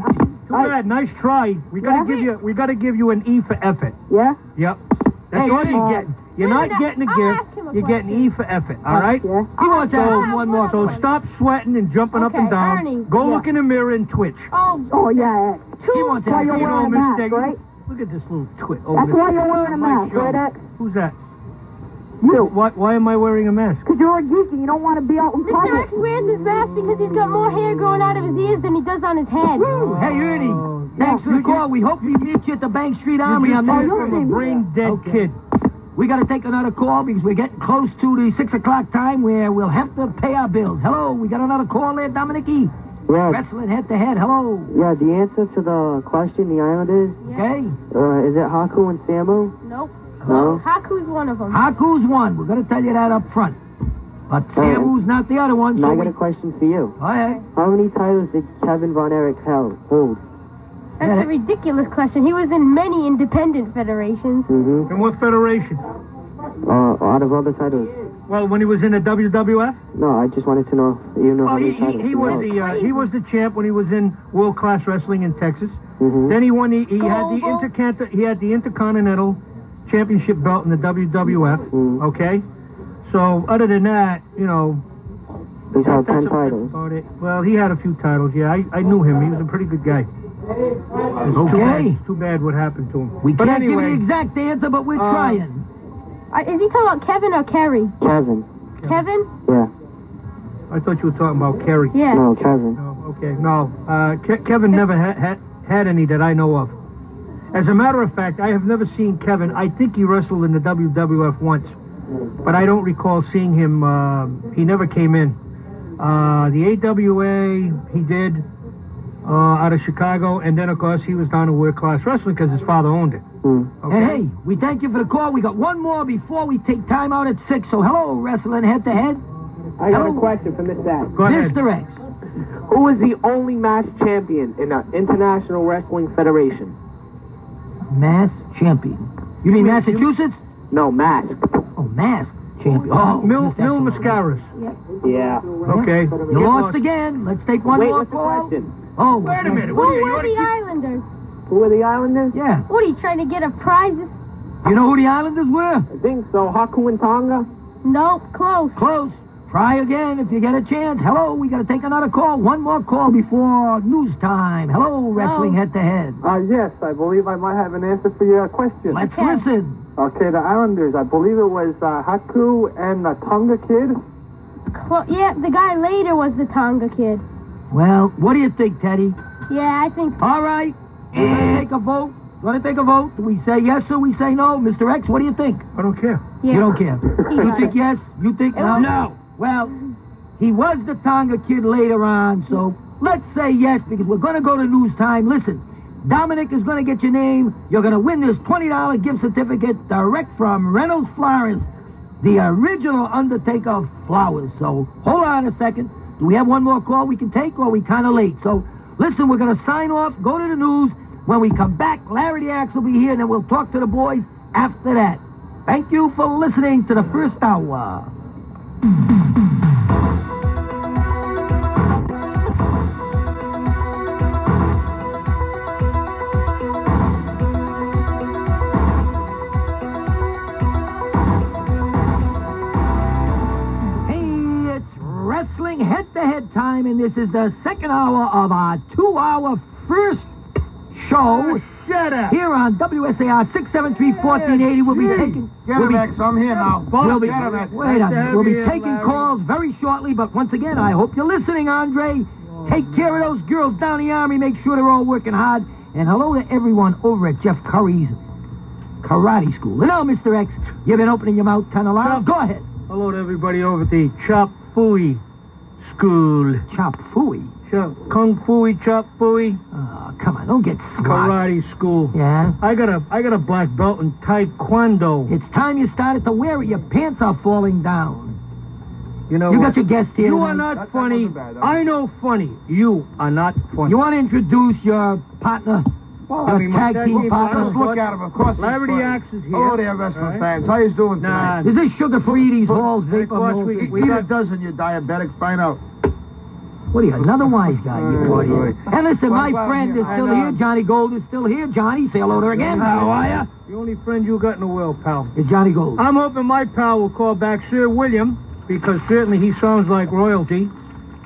Too bad. Nice try. We gotta give you an E for effort. yeah, Yep. That's Hey, all Ernie. you're getting. You're Wait a not minute, getting a I'll gift. ask him a You're getting question. E for effort. All right. yeah. He wants to ask one more So question. stop sweating and jumping up and Okay, down. Ernie. Go Yeah. look in the mirror and twitch. Oh yeah. He wants to Why ask you're you wearing a mask, right? Look at this little twit. Oh, That's this- why you're wearing a my mask, show. right, X? Who's that? You. Why am I wearing a mask? Because you're a geek and you don't want to be out in Mr. public. X wears his mask because he's got more hair growing out of his ears than he does on his head. Hey, Ernie. Thanks for the call. We hope we meet you at the Bank Street Army. You're I'm just there. you're from a in- brain-dead Okay. kid. We got to take another call because we're getting close to the 6 o'clock time where we'll have to pay our bills. Hello, we got another call there, Dominic E. Yeah, Wrestling head-to-head. Hello. yeah. The answer to the question, the Islanders, Okay. is it Haku and Samu? Nope. No. Haku's one of them. Haku's one. We're going to tell you that up front. But Samu's not the other one. Now So I got a question for you. Go ahead. How many titles did Kevin Von Erich hold? That's a ridiculous question. He was in many independent federations. Mm-hmm. In what federation? Out of all the titles. Well, when he was in the WWF? No, I just wanted to know, you know, how many titles he was the champ when he was in World Class Wrestling in Texas. Mm-hmm. Then he won he had the Intercontinental Championship belt in the WWF. Mm-hmm. Okay? So, other than that, you know... He's had 10 titles. Well, he had a few titles, yeah. I knew him. He was a pretty good guy. Okay. Too bad what happened to him. We can't give you the exact answer, but we're trying. Is he talking about Kevin or Kerry? Kevin. Kevin? Yeah. I thought you were talking about Kerry. Yeah. No, Kevin. No, okay. No, Kevin never had any that I know of. As a matter of fact, I have never seen Kevin. I think he wrestled in the WWF once, but I don't recall seeing him. He never came in. The AWA, he did, out of Chicago, and then, of course, he was down to World Class Wrestling because his father owned it. Okay? Hey, we thank you for the call. We got one more before we take time out at 6. So, hello, Wrestling Head to Head. I got a question for Mr. X. Go ahead. Mr. X. Who is the only mass champion in the International Wrestling Federation? Mass champion. You mean Massachusetts? No, mass. Oh, mass champion. Oh, Mil Mascaras. Yeah. Okay. You lost again. Let's take one more what's the call. question? Oh, wait a minute. Who were the Islanders? Who are the Islanders? Yeah. What, are you trying to get a prize? You know who the Islanders were? I think so. Haku and Tonga? Nope, close. Close. Try again if you get a chance. Hello, we got to take another call. One more call before news time. Hello, Wrestling Head to Head. Yes, I believe I might have an answer for your question. Let's listen. Okay, the Islanders. I believe it was Haku and the Tonga kid. Yeah, the guy later was the Tonga kid. Well, what do you think, Teddy? Yeah, I think... All right. Take a vote. Want to take a vote? Do we say yes or we say no? Mr. X, what do you think? I don't care. Yes. You don't care. You think yes? You think no? No. Well, he was the Tonga kid later on, so let's say yes because we're going to go to news time. Listen, Dominic is going to get your name. You're going to win this $20 gift certificate direct from Reynolds Flowers, the original Undertaker flowers. So hold on a second. Do we have one more call we can take or are we kind of late? So listen, we're going to sign off, go to the news. When we come back, Larry the Axe will be here and then we'll talk to the boys after that. Thank you for listening to the first hour. Wrestling head-to-head time, and this is the second hour of our 2-hour first show. Shut up. Here on WSAR 673-1480, we'll be taking... Get him, X. I'm here now. We'll be, Get him, X. wait a minute. We'll be taking calls very shortly, but once again, I hope you're listening, Andre. Take care of those girls down the Army. Make sure they're all working hard. And hello to everyone over at Jeff Curry's karate school. And now, Mr. X, you've been opening your mouth kind of loud. Go ahead. Hello to everybody over at the Chop Fooey School. Chop Fooey? Kung Fooey, Chop Fooey. Oh, come on, don't get smart. Karate school. Yeah? I got a black belt in Taekwondo. It's time you started to wear it. Your pants are falling down. You know You what? got your guest here. You are not funny. I know funny. You are not funny. You want to introduce your partner? Your tag team partner? Just look at him, of course. Larry the Axe is here. Hello there, wrestling fans. How you doing tonight? Is this sugar-free, these balls, vapor malt? Eat a dozen, you diabetic. Find out. What are you, another wise guy you brought here? And listen, my friend is still here. Johnny Gold is still here. Johnny, say hello to her again. How are you? The only friend you got in the world, pal. Is Johnny Gold. I'm hoping my pal will call back Sir William, because certainly he sounds like royalty.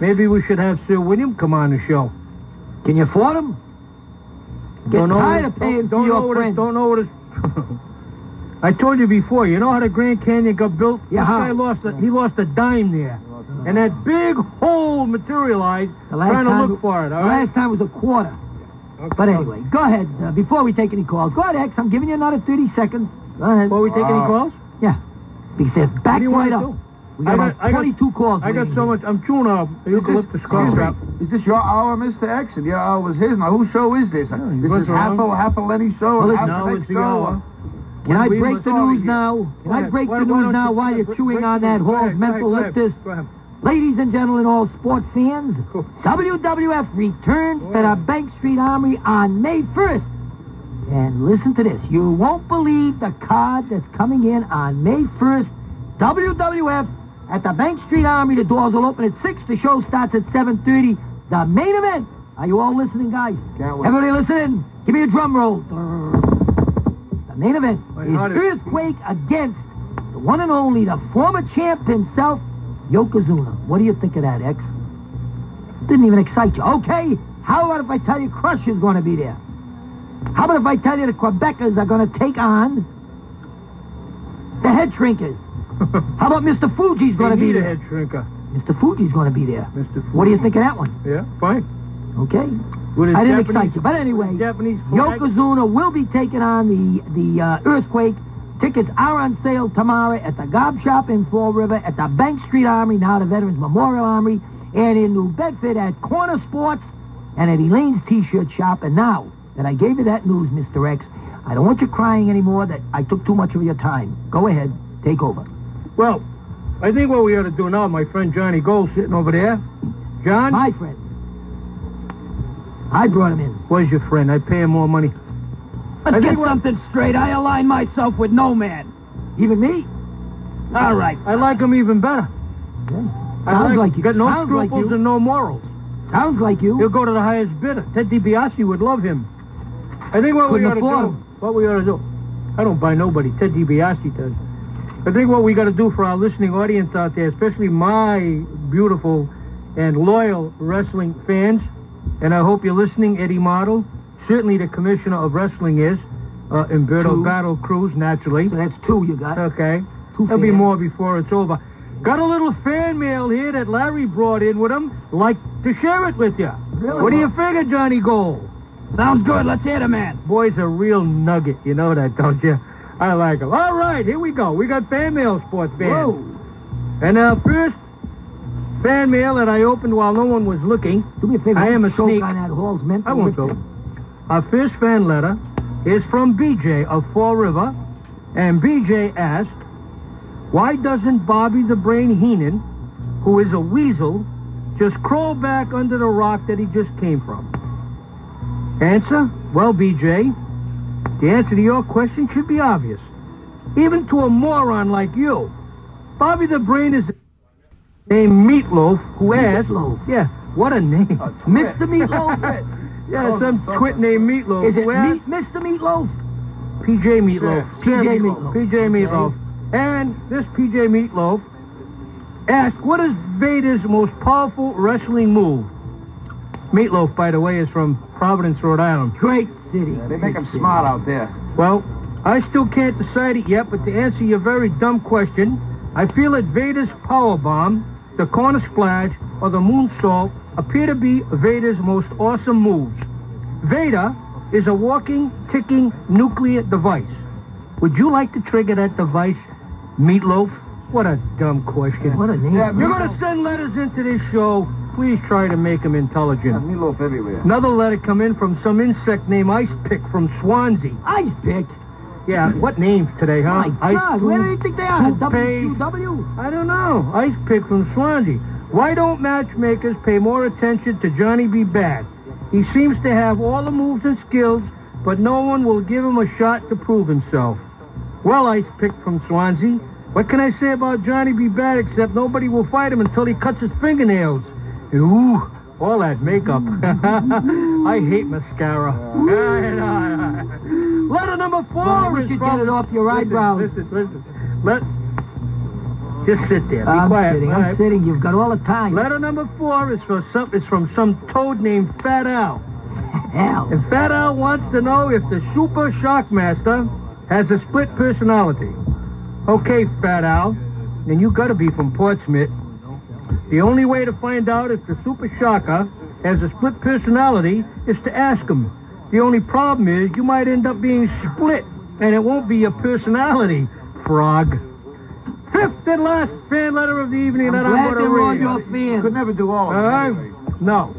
Maybe we should have Sir William come on the show. Can you afford him? Get tired of paying for your friends. Don't know what it's... I told you before, you know how the Grand Canyon got built? Yeah, this guy how? He lost a dime there. And that big hole materialized trying to look for it, all right? Last time was a quarter. Okay. But anyway, go ahead. Before we take any calls, go ahead, X. I'm giving you another 30 seconds. Go ahead. Before we take any calls? Yeah. Because there's back right up. We got about 22 calls. I got so much. I'm chewing up eucalyptus crop. Is this your hour, Mr. X? And your hour was his. Now, whose show is this? This is half a Lenny show. Well, half no, it's the hour. Can I break the news now? Can I break the news now while you're chewing on that Hall's menthol lifters? Ladies and gentlemen, all sports fans, WWF returns to the Bank Street Armory on May 1st. And listen to this. You won't believe the card that's coming in on May 1st. WWF at the Bank Street Armory. The doors will open at 6. The show starts at 7:30. The main event. Are you all listening, guys? Can't wait. Everybody listening? Give me a drum roll. The main event is Earthquake against the one and only, the former champ himself, Yokozuna. What do you think of that, X? Didn't even excite you. Okay, how about if I tell you Crush is going to be there? How about if I tell you the Quebecers are going to take on the Head Shrinkers? How about Mr. Fuji's going to be there? Head Shrinker. Mr. Fuji's going to be there. Mr. Fuji. What do you think of that one? Yeah, fine. Okay. I didn't excite you. But anyway, Yokozuna will be taking on the Earthquake. Tickets are on sale tomorrow at the Gob Shop in Fall River, at the Bank Street Armory, now the Veterans Memorial Armory, and in New Bedford at Corner Sports and at Elaine's T-shirt shop. And now that I gave you that news, Mr. X, I don't want you crying anymore that I took too much of your time. Go ahead. Take over. Well, I think what we ought to do now, my friend Johnny Gold sitting over there. John? My friend. I brought him in. Where's your friend? I pay him more money. Let's get something straight. I align myself with no man. Even me? All right. I like him even better. Yeah. Sounds like you. Got no Sounds scruples like you. and no morals. Sounds like you. He'll go to the highest bidder. Ted DiBiase would love him. I think what we ought to do... What we ought to do... I don't buy nobody. Ted DiBiase does. I think what we got to do for our listening audience out there, especially my beautiful and loyal wrestling fans, and I hope you're listening, Eddie Model. Certainly the commissioner of wrestling is, Umberto Battle Cruz, naturally. So that's 2 you got. Okay. There'll be more before it's over. Got a little fan mail here that Larry brought in with him. Like to share it with you. Really? What do you figure, Johnny Gold? Sounds good. Let's hear the man. Boy's a real nugget. You know that, don't you? I like him. All right, here we go. We got fan mail, sports fans. Whoa. And our first fan mail that I opened while no one was looking. Do me a favor. I am a sneak. On that Hall's mental. I won't go. Our first fan letter is from BJ of Fall River. And BJ asked, why doesn't Bobby the Brain Heenan, who is a weasel, just crawl back under the rock that he just came from? Answer? Well, BJ, the answer to your question should be obvious. Even to a moron like you. Bobby the Brain is named Meatloaf, who asked... Meatloaf? Yeah, what a name. Mr. Meatloaf? Yeah, some twit named Meatloaf. Is it Mr. Meatloaf? PJ Meatloaf. PJ Meatloaf. PJ Meatloaf. And this PJ Meatloaf asked, what is Vader's most powerful wrestling move? Meatloaf, by the way, is from Providence, Rhode Island. Great city. Yeah, they make him smart out there. Well, I still can't decide it yet, but to answer your very dumb question, I feel that Vader's powerbomb, the corner splash, or the moonsault appear to be Vader's most awesome moves. Vader is a walking, ticking nuclear device. Would you like to trigger that device, Meatloaf? What a dumb question. What a name. Yeah, you're going to send letters into this show. Please try to make them intelligent. Yeah, Meatloaf everywhere. Another letter come in from some insect named Ice Pick from Swansea. Ice Pick? Yeah, what names today, huh? My God, where do you think they are? WW? I don't know. Ice Pick from Swansea. Why don't matchmakers pay more attention to Johnny B. Bad? He seems to have all the moves and skills, but no one will give him a shot to prove himself. Well, Ice Pick from Swansea, what can I say about Johnny B. Bad except nobody will fight him until he cuts his fingernails? And ooh, all that makeup. I hate mascara. Letter number 4 you should get it off your eyebrows. Listen. Just sit there. Be quiet. I'm sitting. You've got all the time. Letter number 4 is from some toad named Fat Al. And Fat Al wants to know if the Super Shockmaster has a split personality. Okay, Fat Al, and you gotta be from Portsmouth. The only way to find out if the Super Shocker has a split personality is to ask him. The only problem is you might end up being split, and it won't be your personality, frog. 5th and last fan letter of the evening that I'm going to read. Your fan. Could never do all of them. No.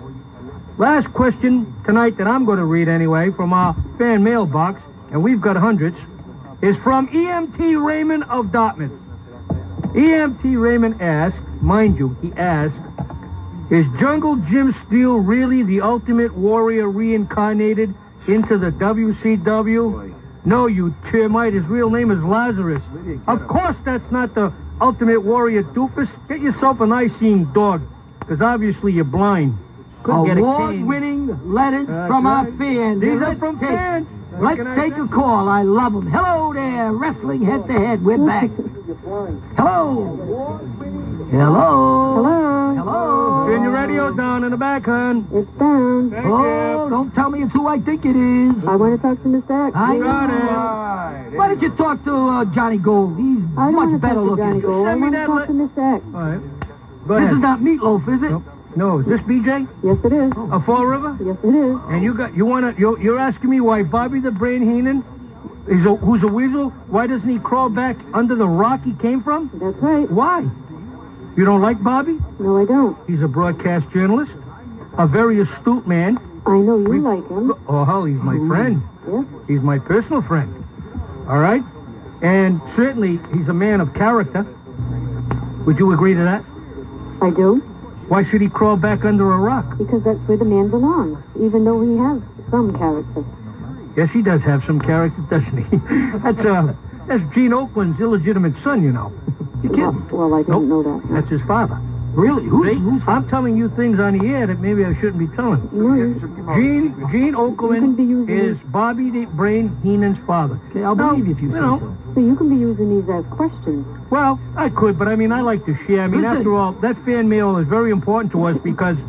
Last question tonight that I'm going to read anyway from our fan mailbox, and we've got hundreds, is from EMT Raymond of Dartmouth. EMT Raymond asked, mind you, he asked, is Jungle Jim Steele really the Ultimate Warrior reincarnated into the WCW? No, you termite. His real name is Lazarus. Of course that's not the Ultimate Warrior, doofus. Get yourself an eye-seeing dog, because obviously you're blind. Couldn't get a cane. Award-winning letters from our fans. These are from fans. Let's take a call. I love them. Hello there, Wrestling Head-to-Head. We're back. Hello. Hello. Hello. Turn your radio down in the back, hon. It's down. Oh, don't tell me it's who I think it is. I want to talk to Mr. X. I got it. Why don't you talk to Johnny Gold? He's much better looking. Johnny Gold. I want to talk to Mr. X. All right. Go ahead. This is not Meatloaf, is it? Nope. No, is this BJ? Yes, it is. A Fall River? Yes, it is. And you're asking me why Bobby the Brain Heenan, who's a weasel, why doesn't he crawl back under the rock he came from? That's right. Why? You don't like Bobby? No, I don't. He's a broadcast journalist, a very astute man. I know you like him. Oh, hell, he's my friend. Yes? He's my personal friend. All right? And certainly, he's a man of character. Would you agree to that? I do. Why should he crawl back under a rock? Because that's where the man belongs, even though he has some character. Yes, he does have some character, doesn't he? That's Gene Oakland's illegitimate son, you know. You kidding? Well, I didn't know that. That's his father. Really? Who's I'm telling you things on the air that maybe I shouldn't be telling. No, Gene Oakland is Bobby the Brain Heenan's father. Okay, I'll believe if you say so. So you can be using these as questions. Well, I could, but I mean, I like to share. I mean, after all, that fan mail is very important to us because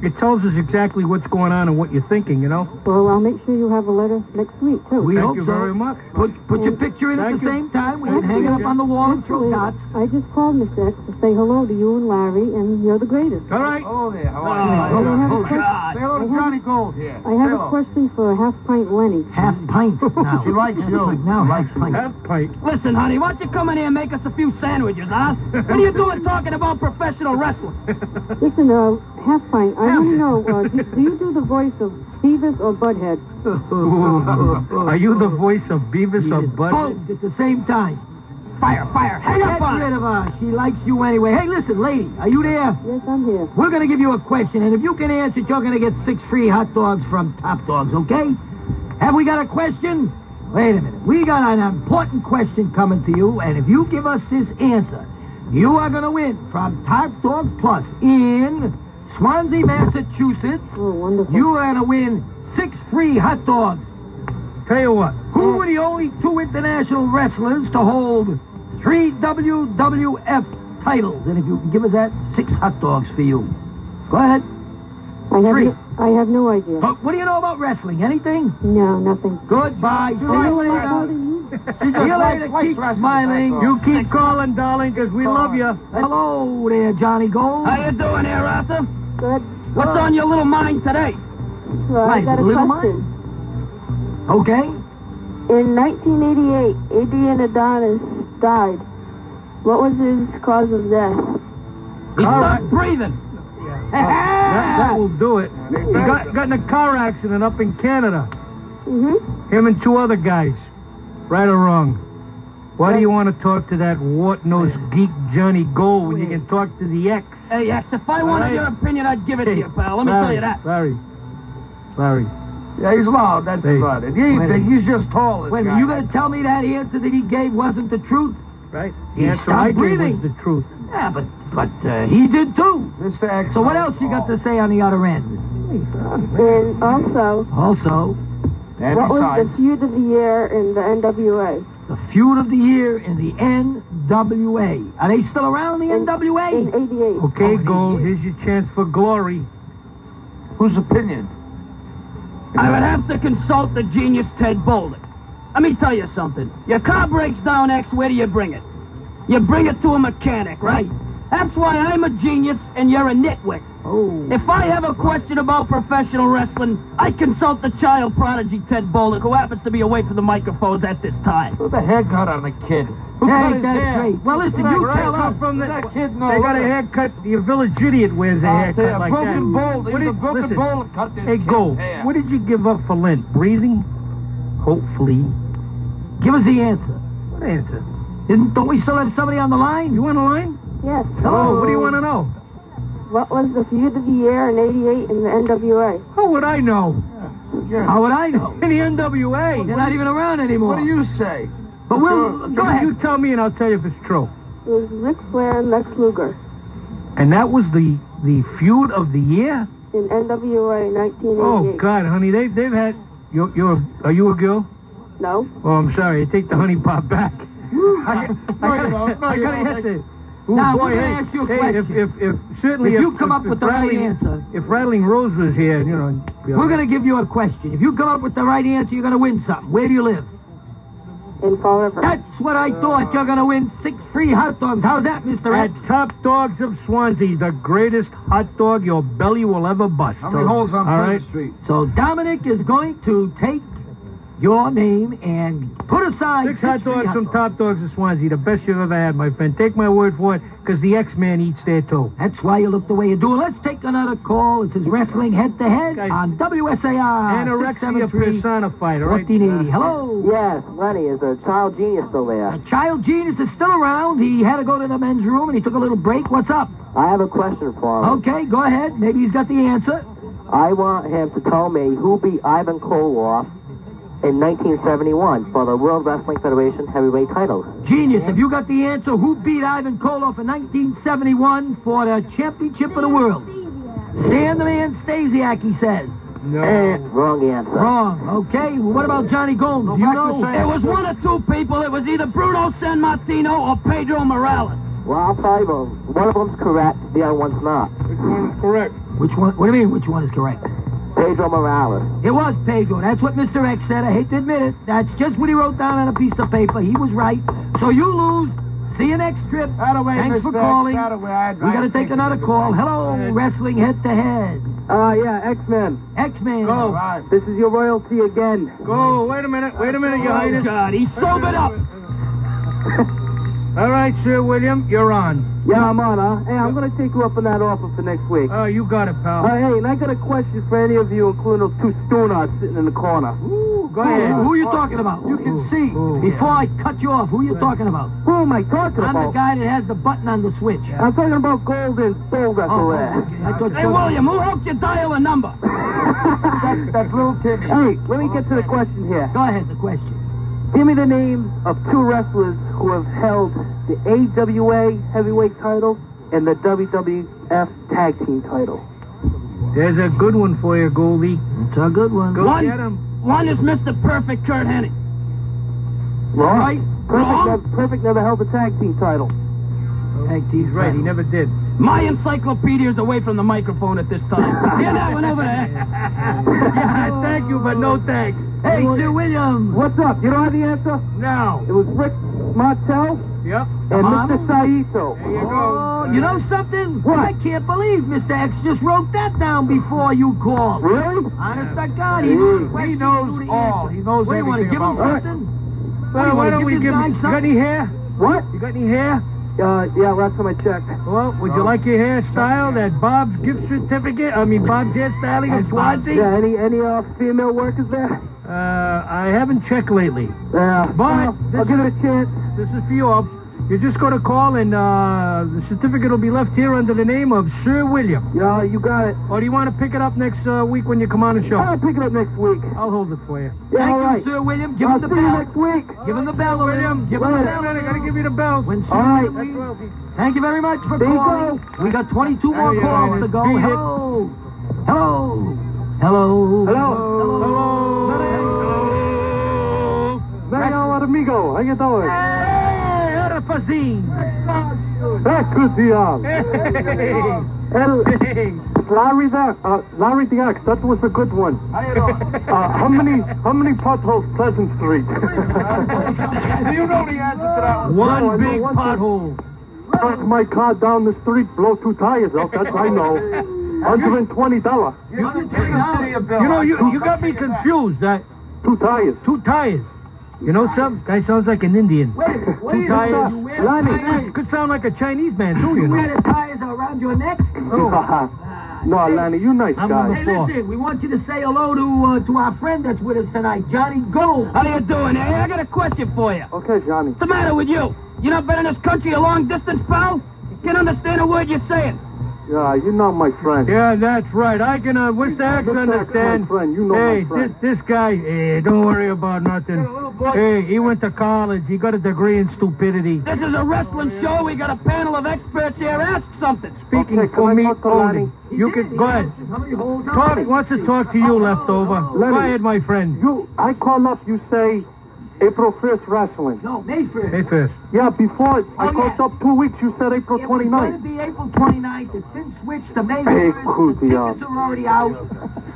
it tells us exactly what's going on and what you're thinking, you know? Well, I'll make sure you have a letter next week, too. Thank you very much. Put your picture in at the same time. We can hang it up on the wall and throw dots. I just called Mr. X to say hello to you and Larry, and you're the greatest. All right. Hello there. How are you? Say hello to Johnny Gold here. I have a question for Half Pint Lenny. Half pint now. She likes you. Now half pint. Half pint. Listen, honey, why don't you come in here and make us a few sandwiches, huh? What are you doing talking about professional wrestling? Listen, Half Pint, I want to know, do you do the voice of Beavis or Butthead? Are you the voice of Beavis or Butthead? Both at the same time. Fire. Hang up on Get rid of her. She likes you anyway. Hey, listen, lady, are you there? Yes, I'm here. We're going to give you a question, and if you can answer it, you're going to get 6 free hot dogs from Top Dogs, okay? Have we got a question? Wait a minute. We got an important question coming to you, and if you give us this answer, you are going to win from Top Dogs Plus in Swansea, Massachusetts. Oh, wonderful. You are going to win 6 free hot dogs. Tell you what. Who were the only 2 international wrestlers to hold 3 WWF titles? And if you can give us that, 6 hot dogs for you. Go ahead. I have no idea. What do you know about wrestling? Anything? No, nothing. Goodbye. See you later. See you later. Keep smiling. You keep calling, darling, because we love you. Hello there, Johnny Gold. How you doing here, Arthur? Good. What's on your little mind today? Well, I got a little question. Okay. In 1988, Adrian Adonis died. What was his cause of death? He stopped breathing. That will do it. He got in a car accident up in Canada. Mm-hmm. Him and 2 other guys. Right or wrong? Why do you want to talk to that wart-nosed geek Johnny Gold when you can talk to the X? Hey, X, if I wanted your opinion, I'd give it to you, pal. Let me tell you that. Larry. Yeah, he's loud, that's about it. He ain't big, he's just tall. Wait a minute, you going to tell me that answer that he gave wasn't the truth? Right. The answer I gave was the truth. Yeah, but he did too. Mr. X. So what else you got to say on the other end? And also, and what besides, was the feud of the year in the NWA? The feud of the year in the NWA. Are they still around, the NWA? In 88. Okay, Gold, here's your chance for glory. whose opinion? I would have to consult the genius Ted Bolden. Let me tell you something. Your car breaks down, X, where do you bring it? You bring it to a mechanic, right? That's why I'm a genius and you're a nitwit. Oh. If I have a question about professional wrestling, I consult the child prodigy Ted Bolden, who happens to be away from the microphones at this time. Put the haircut on the kid. Who Hey, cut his that's hair? great. Well, listen, you tell us. That kid knows. They got a haircut. Your village idiot wears a haircut like broken that. bowl. What He's a did- broken listen, bowl cut this Hey, kid's Gold, hair. what did you give up for Lent? Breathing? Hopefully. Give us the answer. What answer? Don't we still have somebody on the line? You on the line? Yes. Hello, what do you want to know? What was the feud of the year in '88 in the NWA? How would I know? How would I know? In the NWA. They're not even around anymore. What do you say? But go ahead. You tell me and I'll tell you if it's true. It was Ric Flair and Lex Luger And that was the feud of the year? in NWA 1988. Oh, God, honey, they've had... Are you a girl? No. Oh, I'm sorry. I take the honey pot back. I gotta say. Now, we're going to ask you a question. Certainly, if you come up with the right answer... If Rattling Rose was here, you know... We're going to give you a question. If you come up with the right answer, you're going to win something. Where do you live? In Fall River. That's what I thought. You're going to win 6 free hot dogs. How's that, Mr. X? At Top Dogs of Swansea, the greatest hot dog your belly will ever bust. How many holes on Pleasant Street? So Dominic is going to take your name and put aside 6 hot dogs from Top Dogs of Swansea, the best you've ever had, my friend. Take my word for it, because the X-Man eats there, too. That's why you look the way you do. Let's take another call. This is Wrestling Head-to-Head on WSAR. Anorexia personified, all right? 1480. Hello. Yes, Lenny, is a child genius still there? The child genius is still around. He had to go to the men's room, and he took a little break. What's up? I have a question for him. Okay, go ahead. Maybe he's got the answer. I want him to tell me who beat Ivan Koloff in 1971 for the World Wrestling Federation heavyweight titles. Genius, if you got the answer, who beat Ivan Koloff in 1971 for the championship of the world? Stan the Man Stasiak, he says. No. Wrong answer. Wrong. Okay, well, what about Johnny Gomes? Do you know? It was one of two people. It was either Bruno San Martino or Pedro Morales. Well, I'll tell you, one of them's correct, the other one's not. Which one is correct? Which one? What do you mean, which one is correct? Pedro Morales. It was Pedro. That's what Mr. X said. I hate to admit it. That's just what he wrote down on a piece of paper. He was right. So you lose. See you next trip. Thanks for calling. We got to take another call. Hello, Wrestling Head-to-Head. Yeah, X-Men. X-Men. Go. Right. This is your royalty again. Go. Wait a minute, Your Highness. God, he's sobered up. All right, Sir William, you're on. Yeah, I'm on, huh? Hey, I'm going to take you up on that offer for next week. Oh, you got it, pal. Hey, and I got a question for any of you, including those 2 Stoonards sitting in the corner. Ooh, go ahead. Who are you talking about? You can see. Before I cut you off, who are you talking about? Who am I talking about? I'm the guy that has the button on the switch. I'm talking about Golden Soul Wrestler. Okay. I thought Hey, William, who helped you dial a number? That's little Timmy. Hey, let me get to the question here. Go ahead, the question. Give me the names of 2 wrestlers who have held the AWA heavyweight title and the WWF tag team title. There's a good one for you, Goldie. It's a good one. Go get him. One is Mr. Perfect Kurt Hennig. Wrong. Right? Perfect never held the tag team title. Tag team. He's right, he never did. My encyclopedia is away from the microphone at this time. Hand that one over to X. Yeah, thank you, but no thanks. Hey, Sir William. What's up? You don't have the answer? Now. It was Rick Martel Yep. and Mr. Saito. There you go. Oh, you know something? What? I can't believe Mr. X just wrote that down before you called. Really? Honest to God, he knew the question. He knows knew the all. answer. He knows What do you want to everything give him about something? Well, why don't we give this you... guy You got something? any hair? What? You got any hair? Yeah, last time I checked. Well, would you like your hairstyle? That Bob's gift certificate? Bob's hairstyling in Swansea? Yeah, any female workers there? I haven't checked lately. Yeah. But I'll give it a chance. This is for you. You're just going to call, and the certificate will be left here under the name of Sir William. Yeah, you got it. Or do you want to pick it up next week when you come on the show? I'll pick it up next week. I'll hold it for you. Yeah, Thank all right. you, Sir William. Give I'll him the see you bell. next week. Give him the bell, William. Give him the bell. I got to give you the bell. When Sir All right. William leaves. Thank you very much for There you calling. go. We got 22 more Hey, calls to go. beat it. Hello. Hello. Hello. Hello. Hello, amigo. How you doing? Hey, Era Fazin. Christian. Hey. Larry the Axe, that was a good one. How many potholes Pleasant Street? Do you know the answer to that one? One big pothole. Park my car down the street, blow 2 tires out, that's I know. $120. You know, you got me confused. 2 tires. 2 tires. You know something? Guy sounds like an Indian. Wait a minute. 2 tires. Lenny. Could sound like a Chinese man, too, you You wear know. the tires around your neck? No, Lenny, you nice I'm guy. on the Hey, floor. listen, we want you to say hello to our friend that's with us tonight, Johnny Gold. How you doing? Hey, I got a question for you. Okay, Johnny. What's the matter with you? You not been in this country a long distance, pal? Can't understand a word you're saying. Yeah, you're not my friend. Yeah, that's right. I can, Mr. X, understand. My friend. You know Hey, my friend. this guy, don't worry about nothing. Hey, he went to college. He got a degree in stupidity. This is a wrestling show. We got a panel of experts here. Ask something. Speaking Okay, for can I me talk to only. Lenny? You can, go ahead. Talk, wants to talk to you, leftover. Lenny. Go ahead, my friend. I call up, you say April 1st wrestling. No, May 1st. Hey, first. Yeah, before I called yeah. up 2 weeks, you said April It was going to 29th. be April 29th. It's been switched to May Hey, 1st. The tickets are already out.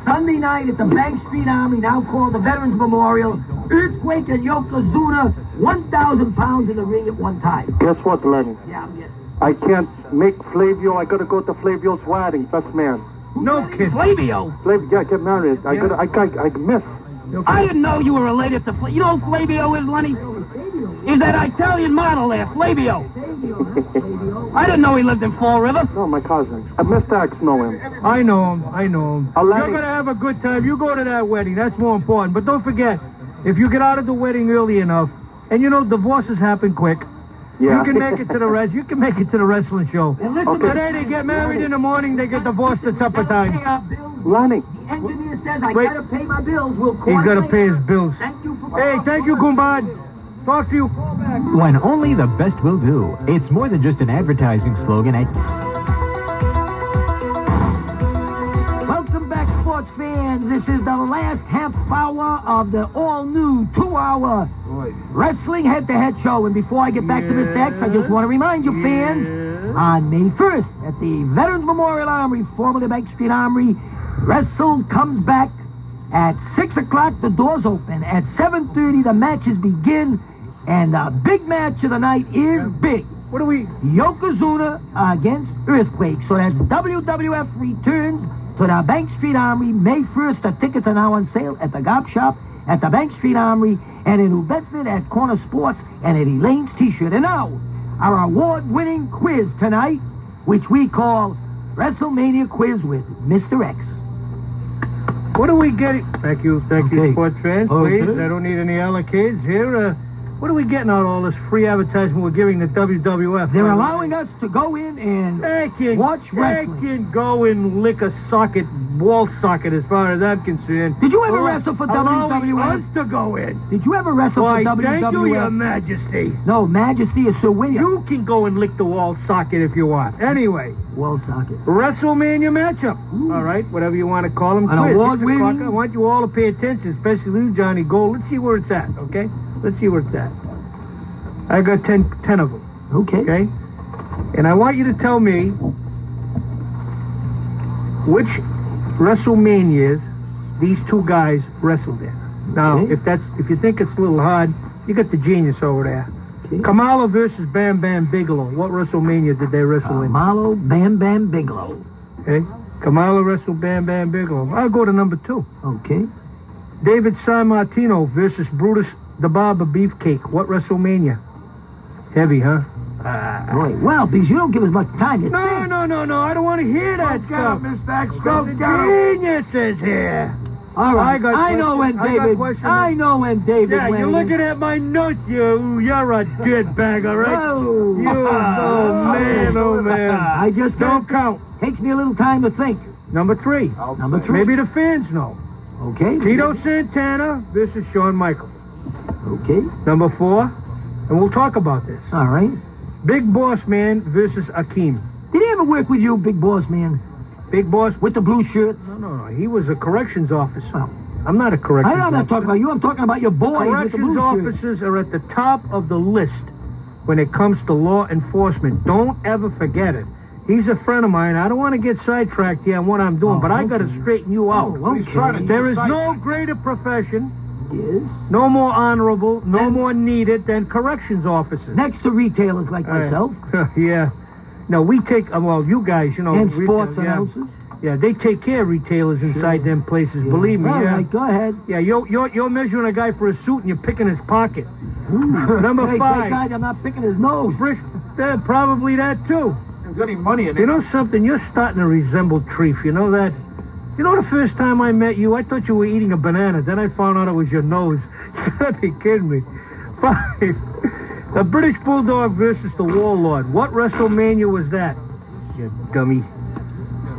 Sunday night at the Bank Street Armory, now called the Veterans Memorial. Earthquake and Yokozuna, 1,000 pounds in the ring at one time. Guess what, Lenny? Yeah, I'm guessing. I can't make Flavio. I gotta go to Flavio's wedding. Best man. No kid. Flavio. Yeah, get married. I miss. I didn't know you were related to Flavio. You know who Flavio is, Lenny? He's that Italian model there, Flavio. I didn't know he lived in Fall River. No, my cousin. Mr. X know him. I know him. You're Lenny. going to have a good time. You go to that wedding. That's more important. But don't forget, if you get out of the wedding early enough, and you know, divorces happen quick. Yeah. You can make it to the You can make it to the wrestling show. And listen, Today they get married in the morning. They get divorced at supper time. Lenny. The engineer says I Wait. gotta pay my bills. We'll call He's got to later. pay his bills. Thank you for Hey, thank you, Gumbad. Talk to you. When only the best will do. It's more than just an advertising slogan at... Welcome back, sports fans. This is the last half hour of the all-new 2-hour wrestling head-to-head show. And before I get back to Mr. X, I just want to remind you, fans, on May 1st at the Veterans Memorial Armory, formerly Bank Street Armory, Wrestle comes back at 6 o'clock. The doors open. At 7:30, the matches begin. And the big match of the night is big. What do we... Yokozuna against Earthquake. So that's WWF returns to the Bank Street Armory May 1st. The tickets are now on sale at the Gop Shop, at the Bank Street Armory, and in New Bedford at Corner Sports, and at Elaine's T-shirt. And now, our award-winning quiz tonight, which we call WrestleMania Quiz with Mr. X. What are we getting? Thank you, sports fans. Okay. Please, I don't need any allocates here. What are we getting out of all this free advertisement we're giving the WWF? They're allowing us to go in and watch wrestling. They can go and lick a socket, wall socket, as far as I'm concerned. Did you ever wrestle for allowing WWF? us to go in. Did you ever wrestle Why, for WWF? thank you, Your Majesty. No, Majesty is Sir William. You can go and lick the wall socket if you want. Anyway. Wall socket. WrestleMania matchup. All right, whatever you want to call them. An award-winning. I want you all to pay attention, especially you, Johnny Gold. Let's see where it's at, okay? Let's see where it's at. I got 10 of them. Okay? And I want you to tell me which WrestleManias these two guys wrestled in. Now, if you think it's a little hard, you got the genius over there. Kamala versus Bam Bam Bigelow. What WrestleMania did they wrestle in? Kamala Bam Bam Bigelow. Okay. Kamala wrestled Bam Bam Bigelow. I'll go to number 2. Okay. David Sammartino versus Brutus the Barber Beefcake. What WrestleMania? Heavy, huh? Right. Well, because you don't give us much time to think. No. I don't want to hear that stuff. Mr. X. The genius is here. All right. I know when David Yeah, went you're in. looking at my notes. You're a dirtbagger, right? Oh. Oh, man. I just don't count. Takes me a little time to think. Number 3. Number 3. Maybe the fans know. Okay. Tito Santana versus Shawn Michaels. Okay. Number 4. And we'll talk about this. All right. Big Boss Man versus Akeem. Did he ever work with you, Big Boss Man? Big Boss? With the blue shirt? No. He was a corrections officer. Well, I'm not a corrections officer. I'm not talking about you. I'm talking about your boy with the Corrections blue shirt. officers are at the top of the list when it comes to law enforcement. Don't ever forget it. He's a friend of mine. I don't want to get sidetracked here on what I'm doing, but I got to straighten you out. Okay. There is no greater profession, Yes. no more honorable, no more needed than corrections officers. Next to retailers like myself. Yeah. No, we take, well, you guys, you know. And retail, sports announcers. Yeah, they take care of retailers inside them places, believe me. All right, go ahead. Yeah, you're measuring a guy for a suit and you're picking his pocket. Number 5. Thank God I'm not picking his nose. Probably that, too. There's any money in it. You know something? You're starting to resemble Treef. You know that? You know the first time I met you, I thought you were eating a banana. Then I found out it was your nose. You gotta be kidding me. 5. The British Bulldog versus the Warlord. What WrestleMania was that? You dummy.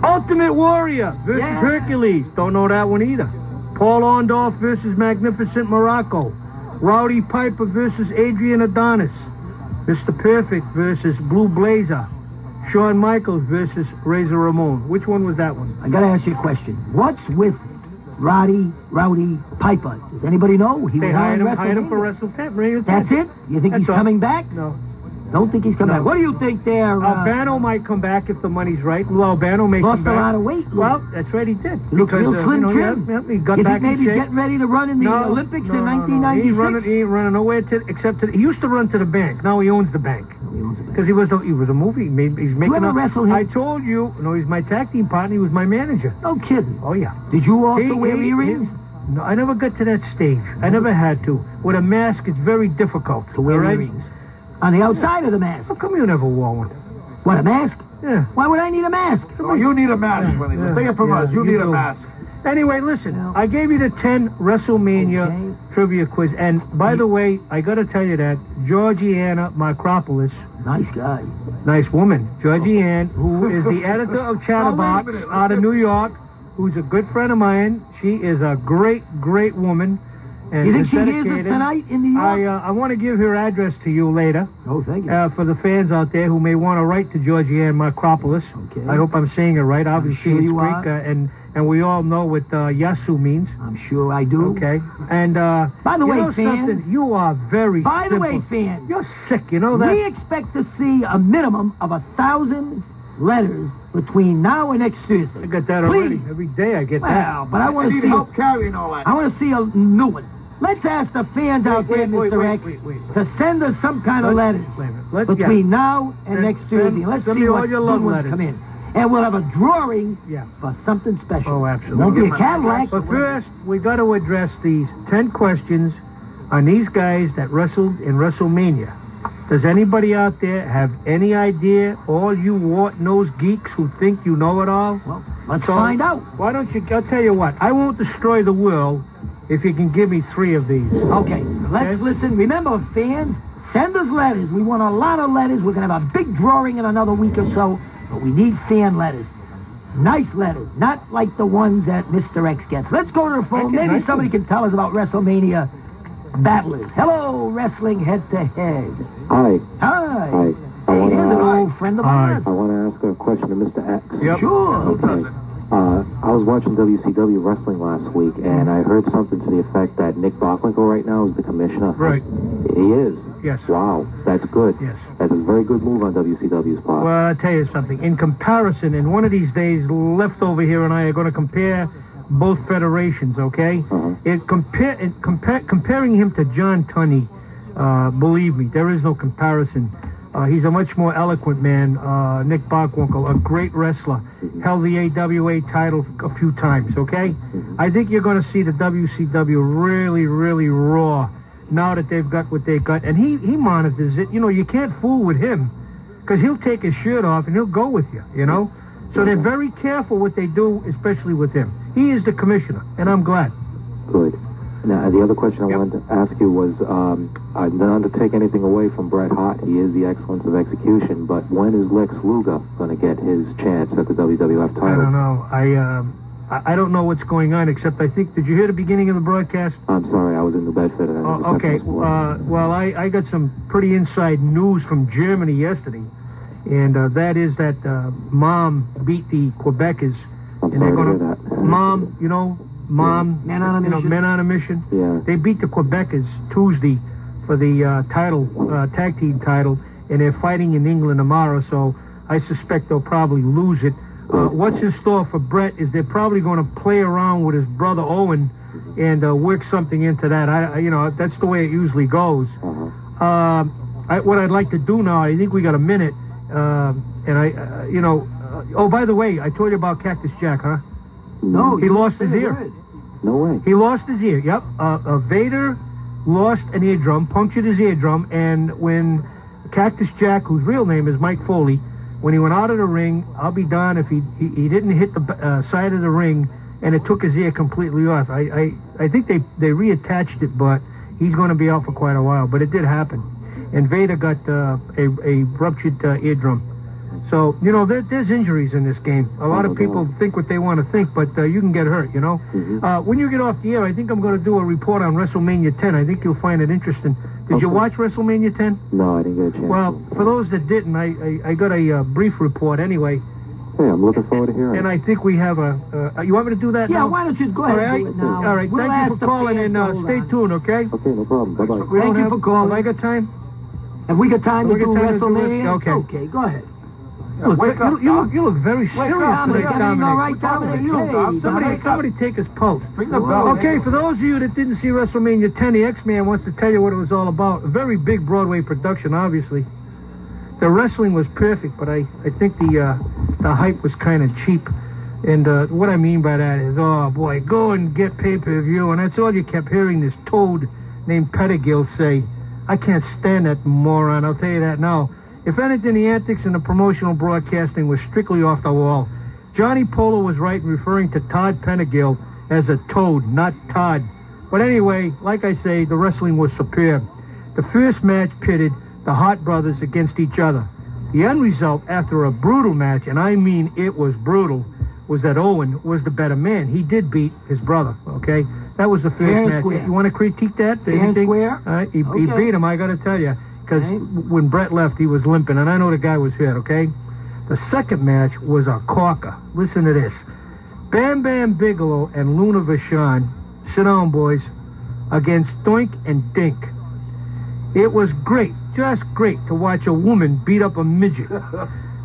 Ultimate Warrior versus Hercules. Don't know that one either. Paul Orndorff versus Magnificent Morocco. Rowdy Piper versus Adrian Adonis. Mr. Perfect versus Blue Blazer. Shawn Michaels versus Razor Ramon. Which one was that one? I gotta ask you a question. What's with Rowdy Piper? Does anybody know? They hired him for WrestleMania. That's it? You think he's coming back? No. Don't think he's coming back. What do you think there? Albano might come back if the money's right. Lou Albano may come back. Lost a lot of weight. Well, that's right, he did. He looks real Slim Jim. He got you back think maybe in he's shape? getting ready to run in the Olympics in 1996? He ain't running nowhere except to. He used to run to the bank. Now he owns the bank. Because he was a movie. He's making you ever wrestle him? I told you. No, he's my tag team partner. He was my manager. No kidding. Oh yeah. Did you also wear earrings? No, I never got to that stage. I never had to. With a mask, it's very difficult to wear earrings. On the outside of the mask. How come you never wore one? What, a mask? Yeah. Why would I need a mask? Oh, you need a mask, Lenny. Take it from us. You need a mask. Anyway, listen. I gave you the 10 WrestleMania trivia quiz. And, by the way, I got to tell you that Georgiana Markopoulos. Nice guy. Nice woman. Georgiana, who is the editor of Chatterbox out of New York, who's a good friend of mine. She is a great, great woman. And you think she hears us tonight in New York? I want to give her address to you later. Oh, thank you. For the fans out there who may want to write to Georgiana Markopoulos. Okay. I hope I'm saying it right. Obviously, it's Greek, and we all know what Yasu means. I'm sure I do. Okay. And by the way, fans, you are very. By the way, fans, you're sick. You know that. We expect to see a minimum of 1,000 letters between now and next Thursday. I got that already. Every day I get that. Well, but I want to see help carrying all that. I want to see a new one. Let's ask the fans out there, Mr. X, to send us some kind of letters between now and next Thursday. Let's see what good ones come in. And we'll have a drawing for something special. Oh, absolutely. Won't be a Cadillac. But first, we got to address these 10 questions on these guys that wrestled in WrestleMania. Does anybody out there have any idea? All you wart-nosed geeks who think you know it all? Well, let's find out. Why don't you? I'll tell you what. I won't destroy the world if you can give me 3 of these. Okay, let's listen. Remember, fans, send us letters. We want a lot of letters. We're going to have a big drawing in another week or so, but we need fan letters. Nice letters, not like the ones that Mr. X gets. Let's go to the phone. Maybe somebody can tell us about WrestleMania battlers. Hello, Wrestling Head-to-Head. Hi. Hi. Hi. Hey, here's an old friend of ours. I want to ask a question to Mr. X. Yep. Sure. Okay. I was watching WCW wrestling last week, and I heard something to the effect that Nick Bockwinkel right now is the commissioner. Right. He is? Yes. Wow, that's good. Yes. That's a very good move on WCW's part. Well, I'll tell you something. In comparison, in one of these days, Leftover here and I are going to compare both federations, okay? Comparing him to John Tunney, believe me, there is no comparison. He's a much more eloquent man. Nick Bockwinkel, a great wrestler, held the AWA title a few times, okay? I think you're going to see the WCW really, really raw now that they've got what they got. And he monitors it. You know, you can't fool with him because he'll take his shirt off and he'll go with you, you know? So they're very careful what they do, especially with him. He is the commissioner, and I'm glad. Good. Now, the other question I wanted to ask you was, not to take anything away from Bret Hart, he is the excellence of execution, but when is Lex Luger going to get his chance at the WWF title? I don't know. I don't know what's going on, except I think, did you hear the beginning of the broadcast? I'm sorry, I was in New Bedford. Okay, well, I got some pretty inside news from Germany yesterday, and that is that Mom beat the Quebecers. I'm sorry to hear that. Mom, you know, Men on a Mission. Men on a Mission. Yeah. They beat the Quebecers Tuesday for the tag team title, and they're fighting in England tomorrow, so I suspect they'll probably lose it. What's in store for Bret is they're probably going to play around with his brother Owen and work something into that. That's the way it usually goes. What I'd like to do now, I think we got a minute, oh, by the way, I told you about Cactus Jack, huh? No, he lost his ear. No way. He lost his ear, yep. Vader lost an eardrum, punctured his eardrum, and when Cactus Jack, whose real name is Mike Foley, when he went out of the ring, I'll be darned if he didn't hit the side of the ring, and it took his ear completely off. I think they reattached it, but he's going to be out for quite a while, but it did happen. and Vader got a ruptured eardrum. So, you know, there's injuries in this game. A lot of people think what they want to think, but you can get hurt, you know. When you get off the air, I think I'm going to do a report on WrestleMania 10. I think you'll find it interesting. Did you watch WrestleMania 10? No, I didn't get a chance. Well, for those that didn't, I got a brief report anyway. Hey, I'm looking forward to hearing it. And I think we have you want me to do that now? Yeah, why don't you go ahead and do it now? All right, We'll thank you for calling, and stay tuned, okay? Okay, no problem. Bye-bye. Thank you for calling. Have I got time? Have we got time to do WrestleMania? Okay. Okay, go ahead. You look very serious today, Dominic. All right, Dominic? Somebody take his pulse. Ring the bell. Okay, for those of you that didn't see WrestleMania 10, the X-Man wants to tell you what it was all about. A very big Broadway production, obviously. The wrestling was perfect, but I think the hype was kind of cheap. And what I mean by that is, oh boy, go and get pay-per-view, and that's all you kept hearing this toad named Pettigill say. I can't stand that moron, I'll tell you that now. If anything, the antics and the promotional broadcasting was strictly off the wall. Johnny Polo was right in referring to Todd Pettigill as a toad, not Todd. But anyway, like I say, the wrestling was superb. The first match pitted the Hart brothers against each other. The end result, after a brutal match, and I mean it was brutal, was that Owen was the better man. He did beat his brother, okay? That was the first match. Square. You want to critique that? Fair and square? He beat him, I got to tell you. Because when Brett left, he was limping, and I know the guy was hurt, okay? The second match was a corker. Listen to this. Bam Bam Bigelow and Luna Vachon, sit down, boys, against Doink and Dink. It was great, just great, to watch a woman beat up a midget.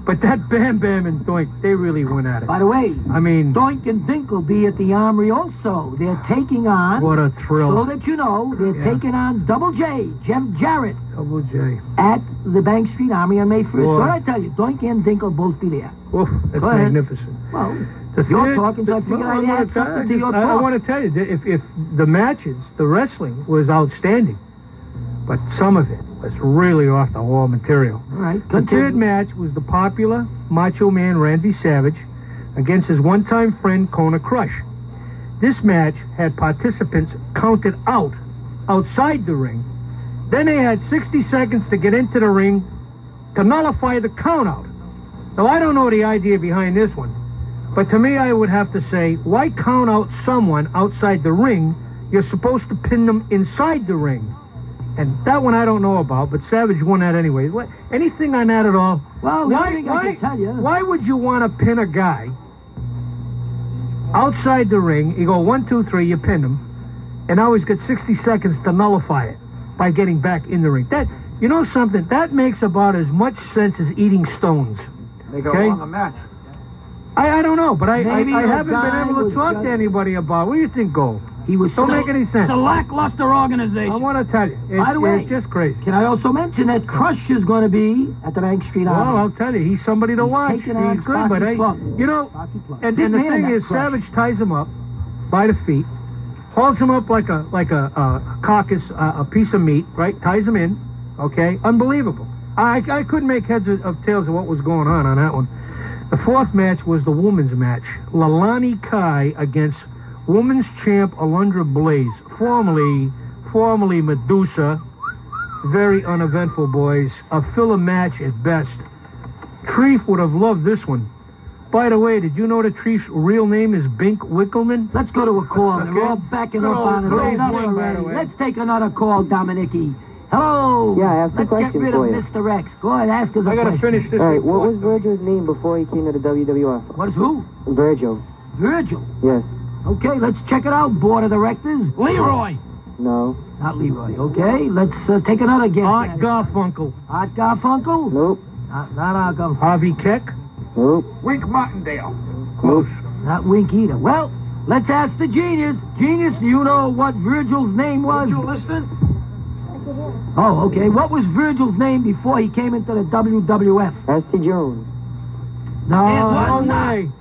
But that Bam Bam and Doink, they really went at it. By the way, I mean, Doink and Dink will be at the Armory also. They're taking on... What a thrill. So that you know, they're taking on Double J, Jeff Jarrett. Double J. At the Bank Street Armory on May 1st. Boy. What I tell you, Doink and Dink will both be there. Oof, that's Go ahead. magnificent. Well, you're talking, so I figured I'd add something to your talk. I want to tell you, if the matches, the wrestling was outstanding, but some of it was really off the wall material. All right, the third match was the popular Macho Man Randy Savage against his one-time friend Kona Crush. This match had participants counted out outside the ring. Then they had 60 seconds to get into the ring to nullify the count-out. Now, I don't know the idea behind this one, but to me, I would have to say, why count out someone outside the ring? You're supposed to pin them inside the ring. And that one I don't know about, but Savage won that anyway. Anything on that at all? Well, the only thing I can tell you... Why would you want to pin a guy outside the ring? You go 1, 2, 3, you pin him, and now he's got 60 seconds to nullify it by getting back in the ring. That, you know something? That makes about as much sense as eating stones. Make a longer match. I don't know, but I haven't guy been able to talk to anybody about it. What do you think, Gold? He was Don't make any sense. It's a lackluster organization. I want to tell you. By the way, it's just crazy. Can I also mention that Crush is going to be at the Bank Street Armory? Well, I'll tell you, he's somebody to watch. He's good, but you know, and the thing is, Savage ties him up by the feet, hauls him up like a carcass, a piece of meat, right? Ties him in, okay? Unbelievable. I couldn't make heads of tails of what was going on that one. The fourth match was the women's match. Lalani Kai against women's champ Alundra Blaze, formerly Medusa. Very uneventful, boys. A filler match at best. Treef would have loved this one. By the way, did you know that Treef's real name is Bink Wickelman? Let's go to a call. They're all backing up on it. Let's take another call, Dominicky. Hello. Yeah, I have two questions Let's get rid for you. of Mr. X. Go ahead, ask us a question. I gotta finish this. All right, what was Virgil's name before he came to the WWF? What is who? Virgil. Virgil. Yes. Okay, let's check it out, Board of Directors. Leroy. No. Not Leroy. Okay, let's take another guess. Art Garfunkel. Art Garfunkel? Nope. Not Art Garfunkel. Harvey Keck. Nope. Wink Martindale. Close. Not Wink either. Well, let's ask the genius. Genius, do you know what Virgil's name was? You listening? Oh, okay. What was Virgil's name before he came into the WWF? S.T. Jones. No,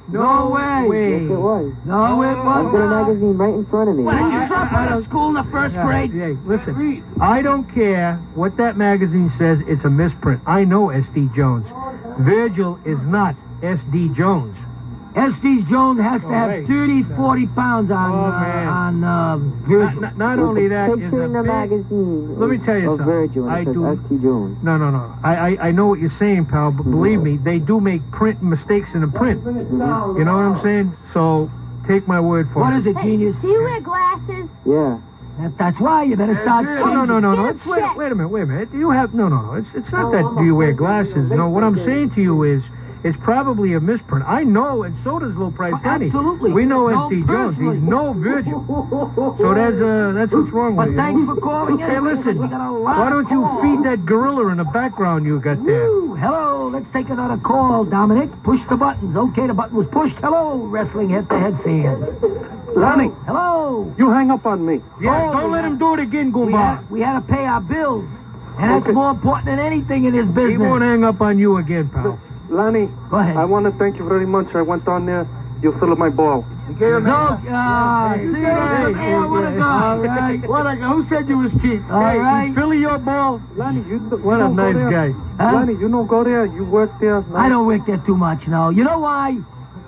No way. Yes, it was. No, it I've got a wasn't. magazine right in front of me. What, did you drop out of school in the first grade? Hey, listen. I don't care what that magazine says. It's a misprint. I know S.D. Jones. Virgil is not S.D. Jones. Estes Jones has to have 30, 40 pounds on Virgil. Not only that, Picture in the magazine. let me tell you something. Virgil, I do. S.T. Jones. No. I know what you're saying, pal, but believe me, they do make print mistakes in the print. You know what I'm saying? So take my word for it. What is it, genius? Do you wear glasses? Yeah. That's why you better start. No. Wait a minute. You have no. It's not that. Do you wear glasses? No. What I'm saying to you is, it's probably a misprint. I know, and so does Low Price Lenny. Absolutely. We know S.D. Jones. He's no Virgil. So that's what's wrong with you. But thanks for calling in. Hey, listen. Why don't you feed that gorilla in the background you got there? Woo, hello. Let's take another call, Dominic. Push the buttons. Okay, the button was pushed. Hello, wrestling head-to-head fans. Lenny. Hello. You hang up on me. Yeah, don't let him do it again, Goomba. We had to pay our bills. And that's more important than anything in this business. He won't hang up on you again, pal. Lenny, go ahead. I want to thank you very much. I went down there. You filled my ball. No, see you there. Hey, what a guy. All right. What a guy. Who said you was cheap? All right. Fill your ball. Lenny, what a nice guy. Huh? Lenny, you don't go there. You work there. No. I don't work there too much, no. You know why?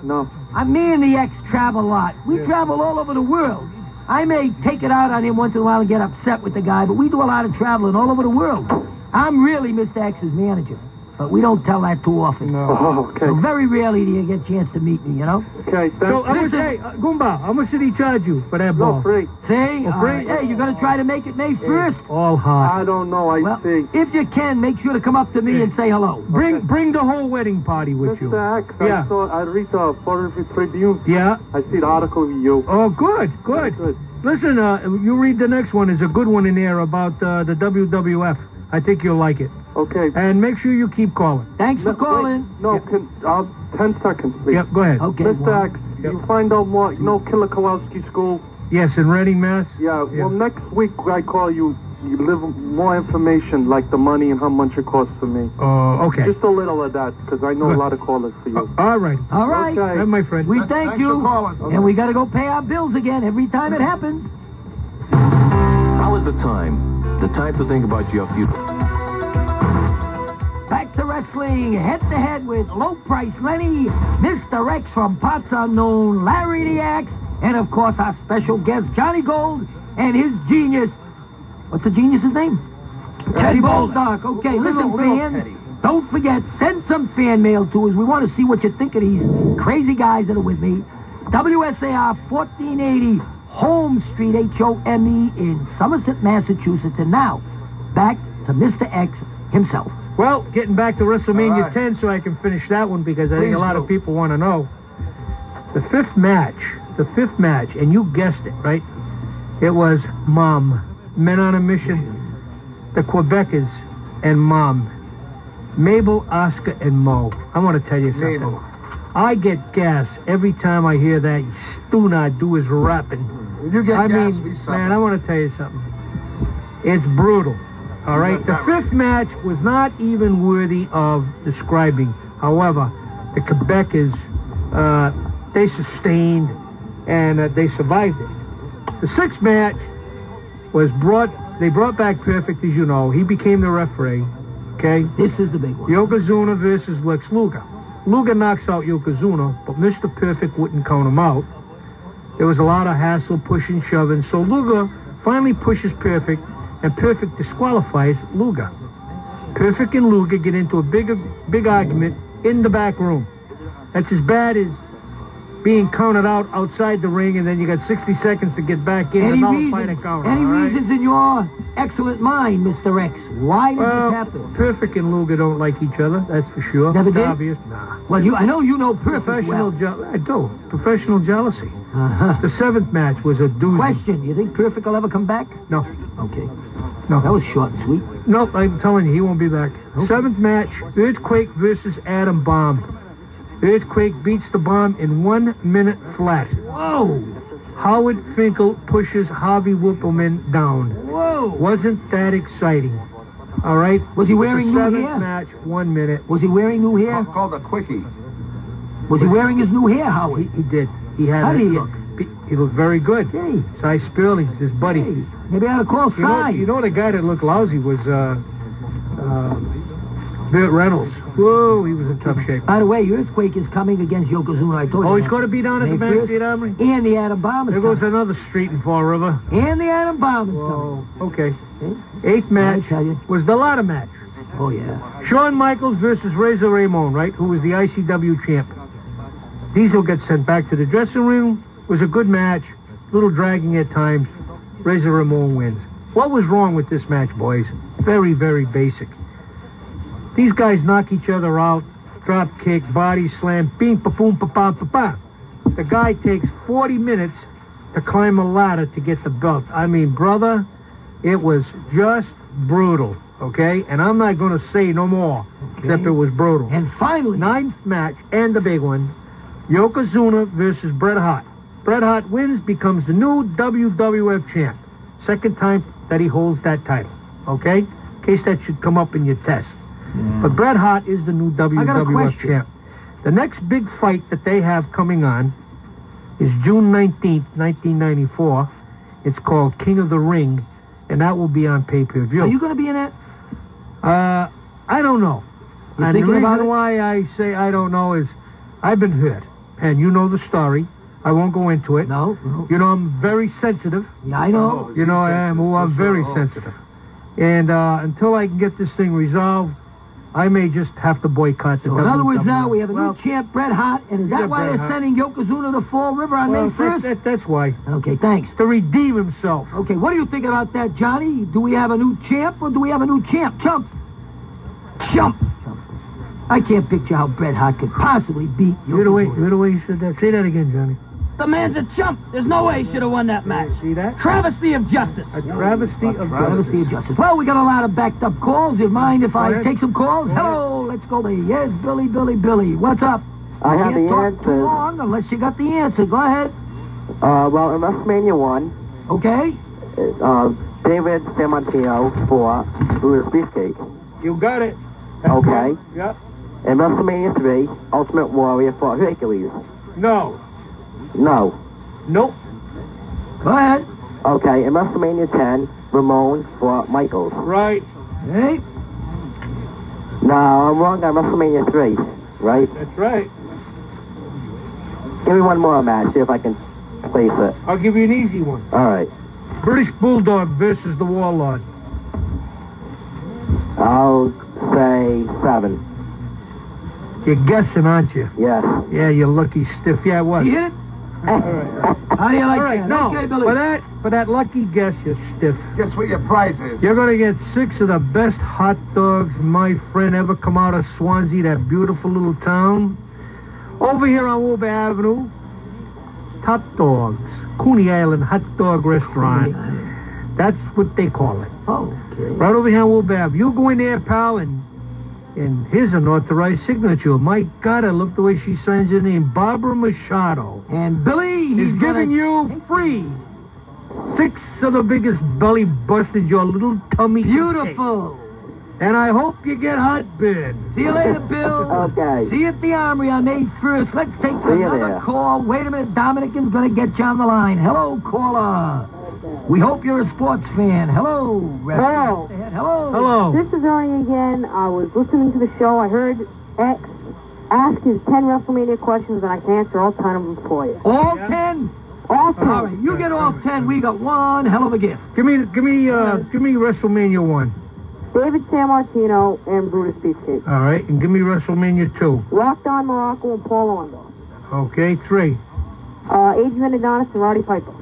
No. Me and the ex travel a lot. We travel all over the world. I may take it out on him once in a while and get upset with the guy, but we do a lot of traveling all over the world. I'm really Mr. X's manager. But we don't tell that too often. No. Oh, okay. So very rarely do you get a chance to meet me, you know? Okay, thanks. So, Goomba, how much did he charge you for that ball? No, free. See? Free? Hey, you're going to try to make it May 1st? All hot. I don't know, I see. If you can, make sure to come up to me and say hello. Bring the whole wedding party with you. Mr. X, Yeah. I read the Florida Tribune. Yeah. I see the article of you. Oh, good. Listen, you read the next one. There's a good one in there about the WWF. I think you'll like it. Okay. And make sure you keep calling. Thanks for calling. No, 10 seconds, please. Yep, go ahead. Okay. Mr. X, you find out more, Killer Kowalski School? Yes, in Reading, Mass? Yeah, well, next week I call you. You live more information, like the money and how much it costs for me. Oh, okay. Just a little of that, because I know a lot of callers for you. All right. All right. Okay. My friend. We thank you. And we got to go pay our bills again every time it happens. Now is the time. The time to think about your future. Back to wrestling, head-to-head with Low Price Lenny, Mr. X from Parts Unknown, Larry the Axe, and of course our special guest, Johnny Gold, and his genius. What's the genius's name? Teddy Boldock. Okay, listen, fans. Don't forget, send some fan mail to us. We want to see what you think of these crazy guys that are with me. WSAR 1480 Home Street, Home, in Somerset, Massachusetts. And now, back to Mr. X himself. Well, getting back to WrestleMania 10 so I can finish that one because I think a lot of people want to know. The fifth match, and you guessed it, right? It was Mom, Men on a Mission, the Quebecers, and Mom. Mabel, Oscar, and Mo. I want to tell you something. Mabel. I get gas every time I hear that Stuna do his rapping. You get gas, man, I want to tell you something. It's brutal. All right? The fifth match was not even worthy of describing. However, the Quebecers, they sustained and they survived it. The sixth match was they brought back Perfect, as you know. He became the referee. Okay? This is the big one. Yokozuna versus Lex Luger. Luger knocks out Yokozuna, but Mr. Perfect wouldn't count him out. There was a lot of hassle, pushing, shoving, so Luger finally pushes Perfect, and Perfect disqualifies Luger. Perfect and Luger get into a big argument in the back room. That's as bad as being counted out outside the ring, and then you got 60 seconds to get back in. Any reasons in your excellent mind, Mr. X? Why did this happen? Perfect and Luger don't like each other, that's for sure. Never did? Obvious. Nah. Well, I know you know Perfect well. I do. Professional jealousy. The seventh match was a doozy. Question, you think Perfect will ever come back? No. Okay. No. That was short and sweet. Nope, I'm telling you, he won't be back. Okay. Seventh match, Earthquake versus Adam Bomb. Earthquake beats the Bomb in 1 minute flat. Whoa! Howard Finkel pushes Harvey Whippleman down. Whoa! Wasn't that exciting? All right? Was he wearing new hair? Seventh match, 1 minute. Was he wearing new hair? Called a quickie. Was he wearing his new hair, Howard? He did. He had. How did he look? He looked very good. Hey. Cy Sperling, his buddy. Hey. Maybe I ought to call Cy. You know the guy that looked lousy was Burt Reynolds. Whoa, he was in tough shape. By the way, Earthquake is coming against Yokozuna. I told you. Oh, he's that. going to be down at the Bankgate Armory? And the Atom Bomb is There goes coming. another street in Fall River. And the Atom Bomb is Whoa, coming. okay. Eighth match was the ladder match. Oh, yeah. Shawn Michaels versus Razor Ramon, right, who was the ICW champ. Diesel gets sent back to the dressing room. It was a good match. A little dragging at times. Razor Ramon wins. What was wrong with this match, boys? Very, very basic. These guys knock each other out. Drop kick, body slam, bing, pa-boom, pa-bam, pa-bam. The guy takes 40 minutes to climb a ladder to get the belt. I mean, brother, it was just brutal, okay? And I'm not going to say no more, except it was brutal. And finally, ninth match, and the big one, Yokozuna versus Bret Hart. Bret Hart wins, becomes the new WWF champ. Second time that he holds that title, okay? In case that should come up in your test. But Bret Hart is the new WWF champ. The next big fight that they have coming on is June 19th, 1994. It's called King of the Ring, and that will be on pay-per-view. Are you going to be in it? I don't know. You And the thinking about reason it? why I say I don't know is I've been hurt, and you know the story. I won't go into it. No. You know I'm very sensitive. Yeah, I know. You know I am. Oh, I'm very sensitive. And until I can get this thing resolved, I may just have to boycott the So in other words, WWE. now we have a new champ, Bret Hart, and is that why Bret they're Hart. sending Yokozuna to Fall River on May 1st? That's why. Okay, thanks. To redeem himself. Okay, what do you think about that, Johnny? Do we have a new champ, or do we have a new champ? Chump. I can't picture how Bret Hart could possibly beat Yokozuna. You're the way you said that. Say that again, Johnny. The man's a chump. There's no way he should have won that match. See that? Travesty of justice. A travesty of justice. Well, we got a lot of backed up calls. You mind if I ahead. take some calls? Hello, let's go, Billy. Yes, Billy. What's up? I have Can't the talk answers. too long unless you got the answer. Go ahead. Well, in WrestleMania 1, Okay. David Sammartino for Brutus Beefcake. You got it. Okay. Yep. In WrestleMania 3, Ultimate Warrior fought Hercules. No. No. Nope. Go ahead. Okay, in WrestleMania 10, Ramon fought Michaels. Right. Hey. No, I'm wrong on WrestleMania 3, right? That's right. Give me one more match, see if I can place it. I'll give you an easy one. All right. British Bulldog versus the Warlord. I'll say 7. You're guessing, aren't you? Yes. Yeah, you lucky stiff. Yeah, what? You hit it? All right. How do you like All right, that? no. Okay, Billy. For that lucky guess, you stiff. Guess what your prize is? You're going to get 6 of the best hot dogs my friend ever come out of Swansea, that beautiful little town. Over here on Wilbur Avenue, Top Dogs, Coney Island Hot Dog Restaurant. That's what they call it. Oh, okay. Right over here on Wilbur Avenue. You go in there, pal, and here's an authorized signature. My God, I love the way she signs her name. Barbara Machado. And Billy, He's giving you free 6 of the biggest belly busted your little tummy. Beautiful. And I hope you get heartburn. See you later, Bill. Okay. See you at the Armory on May 1st. Let's take See you another there. call. Wait a minute. Dominican's going to get you on the line. Hello, caller. We hope you're a sports fan. Hello. Hello. Hello. Hello. This is Ernie again. I was listening to the show. I heard X ask his 10 WrestleMania questions, and I can answer all 10 of them for you. All 10? All 10. All right, you get all 10. We got one hell of a gift. Give me WrestleMania 1. David Sammartino and Brutus Beefcake. All right, and give me WrestleMania 2. Rock Don Morocco and Paul Orndorff. Okay, 3. Adrian Adonis and Roddy Piper.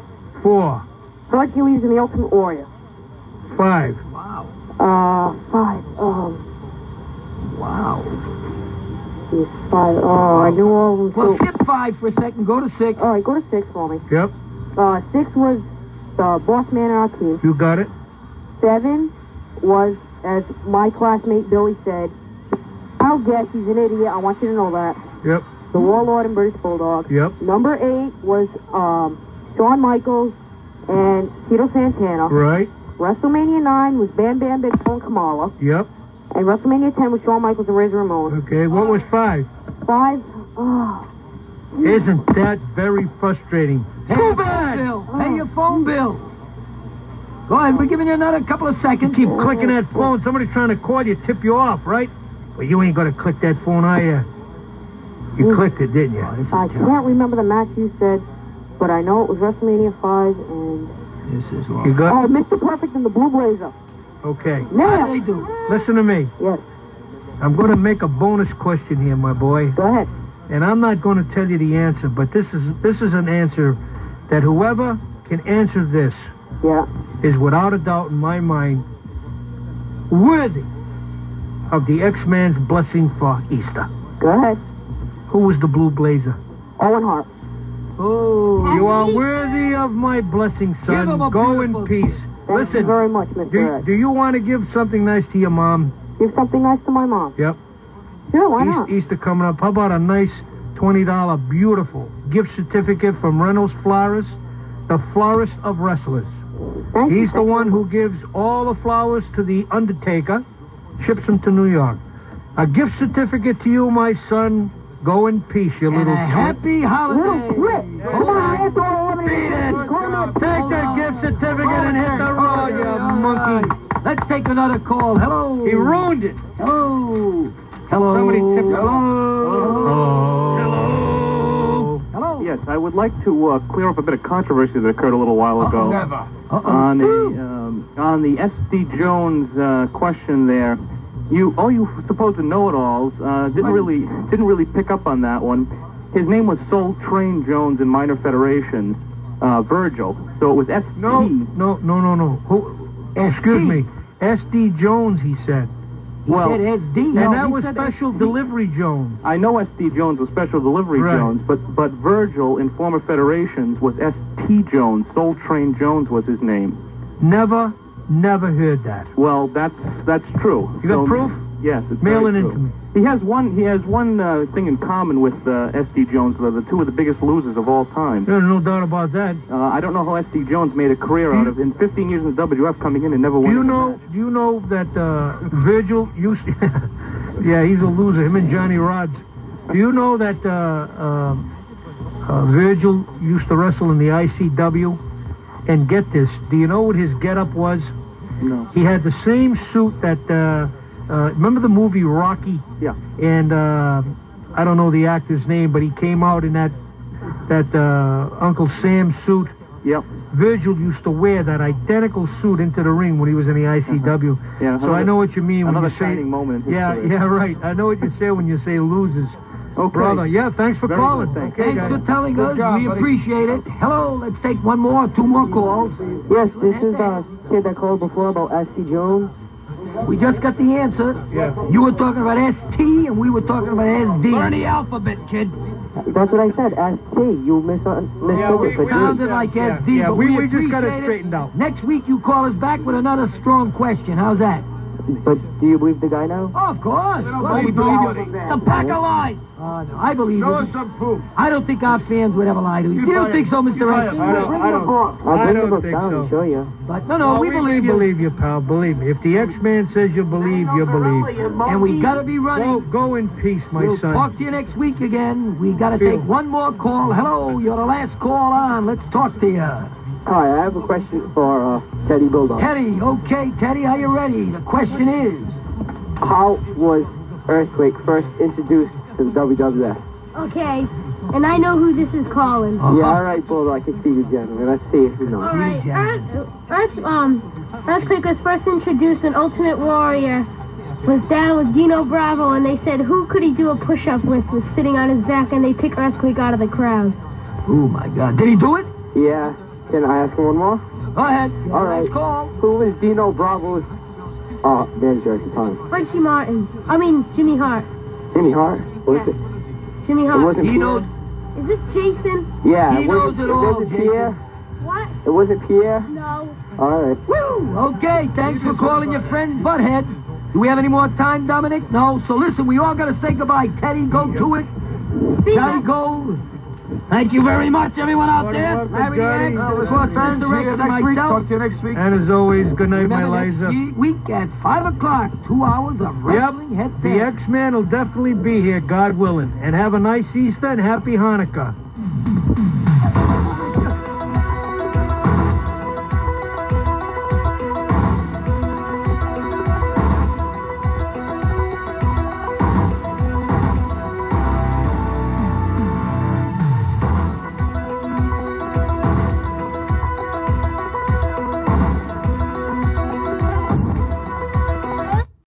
4. Hercules and the Ultimate Warrior. 5. 5. Wow. 5. Oh, I knew all of them. Well, too. skip 5 for a second. Go to 6. All right, go to 6 for me. Yep, 6 was the boss man on our team. you got it. 7 was, as my classmate Billy said, I'll guess he's an idiot. I want you to know that. Yep, The Warlord and British Bulldog. yep, Number 8 was Shawn Michaels and Tito Santana. right, WrestleMania 9 was Bam Bam Big Toe and Kamala. yep. And WrestleMania 10 was Shawn Michaels and Razor Ramon. Okay, what was 5? 5, oh, Isn't that very frustrating? Pay your phone bill. Pay your phone bill. Go ahead. We're giving you another couple of seconds. Keep clicking that phone. Somebody trying to call you, tip you off, right? Well, you ain't gonna click that phone, are you? You clicked it, didn't you? I can't remember the match you said, but I know it was WrestleMania 5 and... This is You got... Oh, Mr. Perfect and the Blue Blazer. Okay. Now they do. Listen to me. Yes. I'm gonna make a bonus question here, my boy. Go ahead. And I'm not gonna tell you the answer, but this is an answer that whoever can answer this is without a doubt in my mind worthy of the X-Man's blessing for Easter. Go ahead. Who was the Blue Blazer? Owen Hart. Oh, you are worthy of my blessing, son. Go in peace. Thank you very much, Mr. X. Do you want to give something nice to your mom? Give something nice to my mom. Yep. Sure, why not? Easter coming up. How about a nice $20 beautiful gift certificate from Reynolds Florist, the florist of wrestlers. He's the one who gives all the flowers to the Undertaker, ships them to New York. A gift certificate to you, my son. Go in peace, you little a happy holiday. Take that gift certificate and hit the road, you monkey. Let's take another call. Hello. He ruined it. Hello. Hello. Somebody tipped it. Hello. Yes, I would like to clear up a bit of controversy that occurred a little while ago. Never. On the S.D. Jones question there. All you supposed know-it-alls didn't really pick up on that one. His name was Soul Train Jones in minor federations, Virgil. So it was S.D. No. Excuse me. S.D. Jones, he said. He said S.D. And that was Special Delivery Jones. I know S.D. Jones was Special Delivery Jones, but Virgil in former federations was S.T. Jones. Soul Train Jones was his name. Never heard that. Well, that's true. You got proof? Yes, it's Mail it very in true. to me. He has one thing in common with S.D. Jones. They're the two of the biggest losers of all time. There's no doubt about that. I don't know how S.D. Jones made a career out of in 15 years in the WWF coming in and never won. Do you know that Virgil used? Yeah, he's a loser. Him and Johnny Rods. Do you know that Virgil used to wrestle in the ICW? And get this, do you know what his getup was? No. He had the same suit that, remember the movie Rocky? Yeah. And I don't know the actor's name, but he came out in that Uncle Sam suit. Yep. Virgil used to wear that identical suit into the ring when he was in the ICW. Yeah. So I know what you mean when you say... shining moment. Yeah, right. I know what you say when you say losers. Okay. Brother, yeah, thanks for calling. Thanks for telling us. We appreciate it. Hello, let's take two more calls. Yes, this is the kid that called before about S.D. Jones. We just got the answer. Yeah. You were talking about S.T. and we were talking about S.D. Learn the alphabet, kid. That's what I said, S.T. You mistook it. It sounded like S.D., yeah, but we just got it straightened out. Next week you call us back with another strong question. How's that? But do you believe the guy now? Oh, of course. We believe it. It's a pack of lies. No, I believe Show it. us some proof. I don't think our fans would ever lie to you. You don't think so, Mr. X? I don't think so. Show you. But no, we believe you. believe you, pal. Believe me. If the X-Man says you believe, you believe. And we gotta be running. Go in peace, my We'll son. talk to you next week again. We gotta take one more call. Hello, you're the last call on. Let's talk to you. Hi, I have a question for Teddy Bulldog. Teddy, okay, Teddy, are you ready? The question is... How was Earthquake first introduced to the WWF? Okay, and I know who this is calling. Yeah, all right, Bulldog, I can see you, gentlemen. Let's see if you know. All right, Earthquake was first introduced when Ultimate Warrior was down with Dino Bravo, and they said, who could he do a push-up with? Was sitting on his back, and they picked Earthquake out of the crowd. Oh, my God. Did he do it? Yeah. Can I ask him one more? Go ahead. All right. Let's call. Who was Dino Bravo's... Oh, there's Jersey time. Jimmy Hart. Jimmy Hart? What is it? Jimmy Hart. It wasn't He Pierre? knows... Is this Jason? Yeah, He knows it all, wasn't Pierre? What? It wasn't Pierre? No. All right. Woo! Okay, thanks for calling your friend Butthead. Do we have any more time, Dominic? No. So listen, we all got to say goodbye. Teddy, go to it. Teddy, go. Thank you very much, everyone out there. Larry X, of course, Mr. X and myself. Talk to you next week. And as always, good night, my Remember, Liza. next week at 5 o'clock, 2 hours of wrestling head The X-Man will definitely be here, God willing. And have a nice Easter and happy Hanukkah.